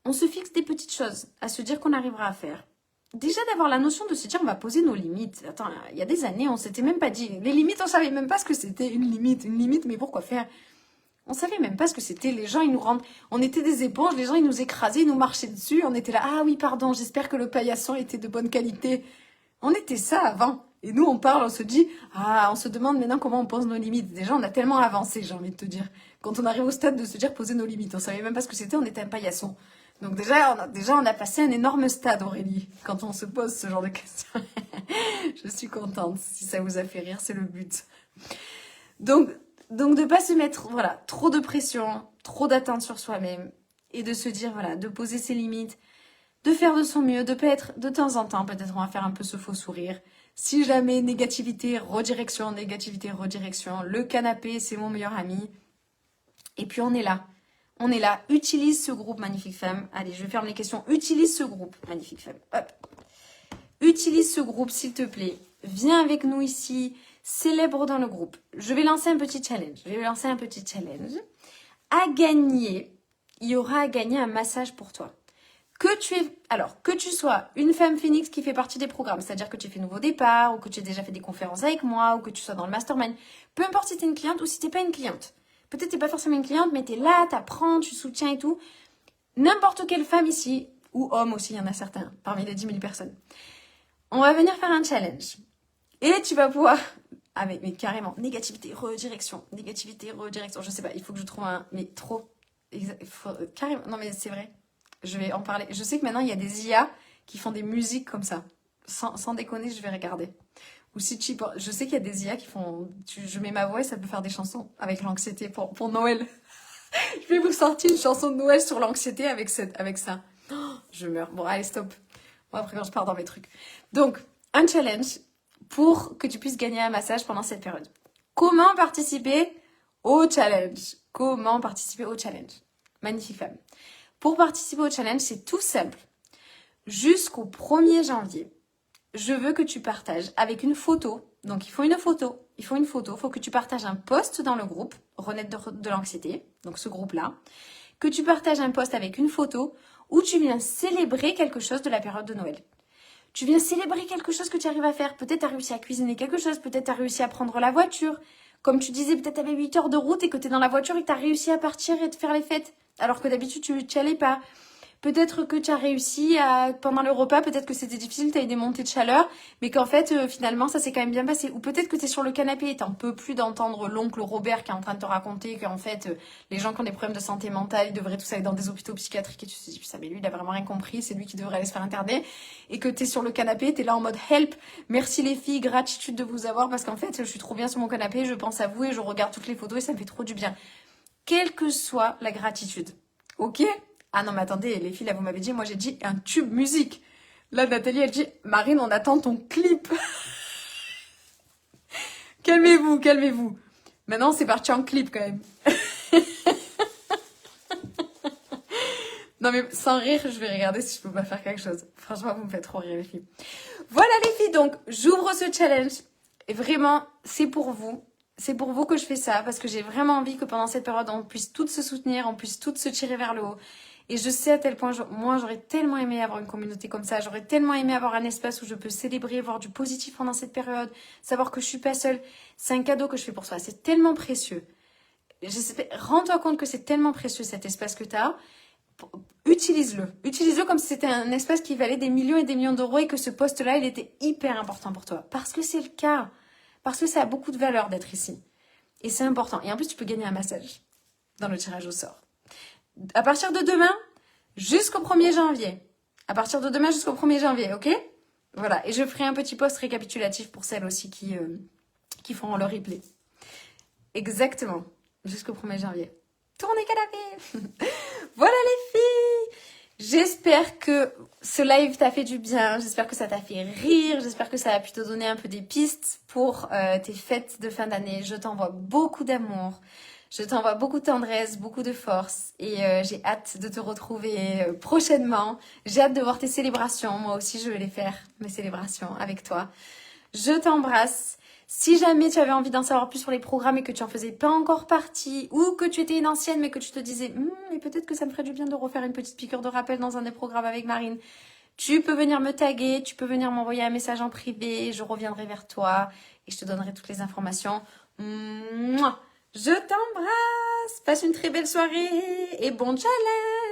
A: On se fixe des petites choses à se dire qu'on arrivera à faire. Déjà d'avoir la notion de se dire on va poser nos limites. Attends, il y a des années on s'était même pas dit. Les limites, on savait même pas ce que c'était une limite. Une limite, mais pourquoi faire? On savait même pas ce que c'était. Les gens, ils nous rendent... On était des éponges, les gens, ils nous écrasaient, ils nous marchaient dessus. On était là, ah oui, pardon, j'espère que le paillasson était de bonne qualité. On était ça avant. Et nous, on parle, on se dit, on se demande maintenant comment on pose nos limites. Déjà, on a tellement avancé, j'ai envie de te dire. Quand on arrive au stade de se dire poser nos limites, on savait même pas ce que c'était, on était un paillasson. Donc déjà, on a passé un énorme stade, Aurélie, quand on se pose ce genre de questions. Je suis contente. Si ça vous a fait rire, c'est le but. Donc de ne pas se mettre trop de pression, trop d'attente sur soi-même et de se dire, de poser ses limites, de faire de son mieux, de pas être de temps en temps, peut-être on va faire un peu ce faux sourire. Si jamais négativité, redirection, le canapé, c'est mon meilleur ami. Et puis on est là. Utilise ce groupe, magnifique femme. Allez, je vais fermer les questions. Utilise ce groupe, magnifique femme. Hop. Utilise ce groupe, s'il te plaît. Viens avec nous ici. Célèbre dans le groupe. Je vais lancer un petit challenge. À gagner, il y aura à gagner un massage pour toi. Que tu sois une femme phoenix qui fait partie des programmes, c'est-à-dire que tu fais nouveau départ, ou que tu as déjà fait des conférences avec moi, ou que tu sois dans le mastermind, peu importe si tu es une cliente ou si tu n'es pas une cliente. Peut-être tu n'es pas forcément une cliente, mais tu es là, tu apprends, tu soutiens et tout. N'importe quelle femme ici, ou homme aussi, il y en a certains, parmi les 10 000 personnes. On va venir faire un challenge. Et tu vas pouvoir... mais carrément, négativité, redirection. Je sais pas, il faut que je trouve un... Mais trop... carrément, non mais c'est vrai. Je vais en parler. Je sais que maintenant, il y a des IA qui font des musiques comme ça. Sans déconner, je vais regarder. Ou si je sais qu'il y a des IA qui font... je mets ma voix et ça peut faire des chansons avec l'anxiété pour Noël. Je vais vous sortir une chanson de Noël sur l'anxiété avec ça. Oh, je meurs. Bon, allez, stop. Bon, après, quand je pars dans mes trucs. Donc, un challenge pour que tu puisses gagner un massage pendant cette période. Comment participer au challenge? Comment participer au challenge? Magnifique femme. Pour participer au challenge, c'est tout simple. Jusqu'au 1er janvier, je veux que tu partages avec une photo. Donc, il faut une photo. Il faut que tu partages un post dans le groupe, Renaître de l'anxiété, donc ce groupe-là. Que tu partages un post avec une photo où tu viens célébrer quelque chose de la période de Noël. Tu viens célébrer quelque chose que tu arrives à faire. Peut-être tu as réussi à cuisiner quelque chose. Peut-être tu as réussi à prendre la voiture. Comme tu disais, peut-être tu avais 8 heures de route et que tu es dans la voiture et que tu as réussi à partir et de faire les fêtes. Alors que d'habitude, tu n'y allais pas. Peut-être que tu as réussi pendant le repas, peut-être que c'était difficile, tu as eu des montées de chaleur, mais qu'en fait, finalement, ça s'est quand même bien passé. Ou peut-être que tu es sur le canapé et tu n'en peux plus d'entendre l'oncle Robert qui est en train de te raconter qu'en fait, les gens qui ont des problèmes de santé mentale, ils devraient tous aller dans des hôpitaux psychiatriques. Et tu te dis, putain, mais lui, il a vraiment rien compris, c'est lui qui devrait aller se faire interner. Et que tu es sur le canapé, tu es là en mode help, merci les filles, gratitude de vous avoir, parce qu'en fait, je suis trop bien sur mon canapé, je pense à vous et je regarde toutes les photos et ça me fait trop du bien. Quelle que soit la gratitude, ok ? Ah non, mais attendez, les filles, là, vous m'avez dit, moi j'ai dit un tube musique. Là, Nathalie, elle dit, Marine, on attend ton clip. Calmez-vous, calmez-vous. Maintenant, c'est parti en clip quand même. Non, mais sans rire, je vais regarder si je peux pas faire quelque chose. Franchement, vous me faites trop rire, les filles. Voilà, les filles, donc, j'ouvre ce challenge. Et vraiment, c'est pour vous. C'est pour vous que je fais ça, parce que j'ai vraiment envie que pendant cette période, on puisse toutes se soutenir, on puisse toutes se tirer vers le haut. Et je sais à tel point, moi j'aurais tellement aimé avoir une communauté comme ça, j'aurais tellement aimé avoir un espace où je peux célébrer, voir du positif pendant cette période, savoir que je suis pas seule. C'est un cadeau que je fais pour toi, c'est tellement précieux. Rends-toi compte que c'est tellement précieux cet espace que tu as. Utilise-le. Utilise-le comme si c'était un espace qui valait des millions et des millions d'euros et que ce poste-là, il était hyper important pour toi. Parce que c'est le cas. Parce que ça a beaucoup de valeur d'être ici. Et c'est important. Et en plus, tu peux gagner un massage dans le tirage au sort. À partir de demain, jusqu'au 1er janvier. À partir de demain jusqu'au 1er janvier, ok? Voilà. Et je ferai un petit post récapitulatif pour celles aussi qui feront le replay. Exactement. Jusqu'au 1er janvier. Tournez canapé. Voilà les filles. J'espère que ce live t'a fait du bien. J'espère que ça t'a fait rire. J'espère que ça a pu te donner un peu des pistes pour tes fêtes de fin d'année. Je t'envoie beaucoup d'amour. Je t'envoie beaucoup de tendresse, beaucoup de force. Et j'ai hâte de te retrouver prochainement. J'ai hâte de voir tes célébrations. Moi aussi, je vais les faire, mes célébrations, avec toi. Je t'embrasse. Si jamais tu avais envie d'en savoir plus sur les programmes et que tu en faisais pas encore partie, ou que tu étais une ancienne mais que tu te disais mais peut-être que ça me ferait du bien de refaire une petite piqûre de rappel dans un des programmes avec Marine, tu peux venir me taguer, tu peux venir m'envoyer un message en privé, je reviendrai vers toi et je te donnerai toutes les informations. Mouah. Je t'embrasse, passe une très belle soirée et bon challenge.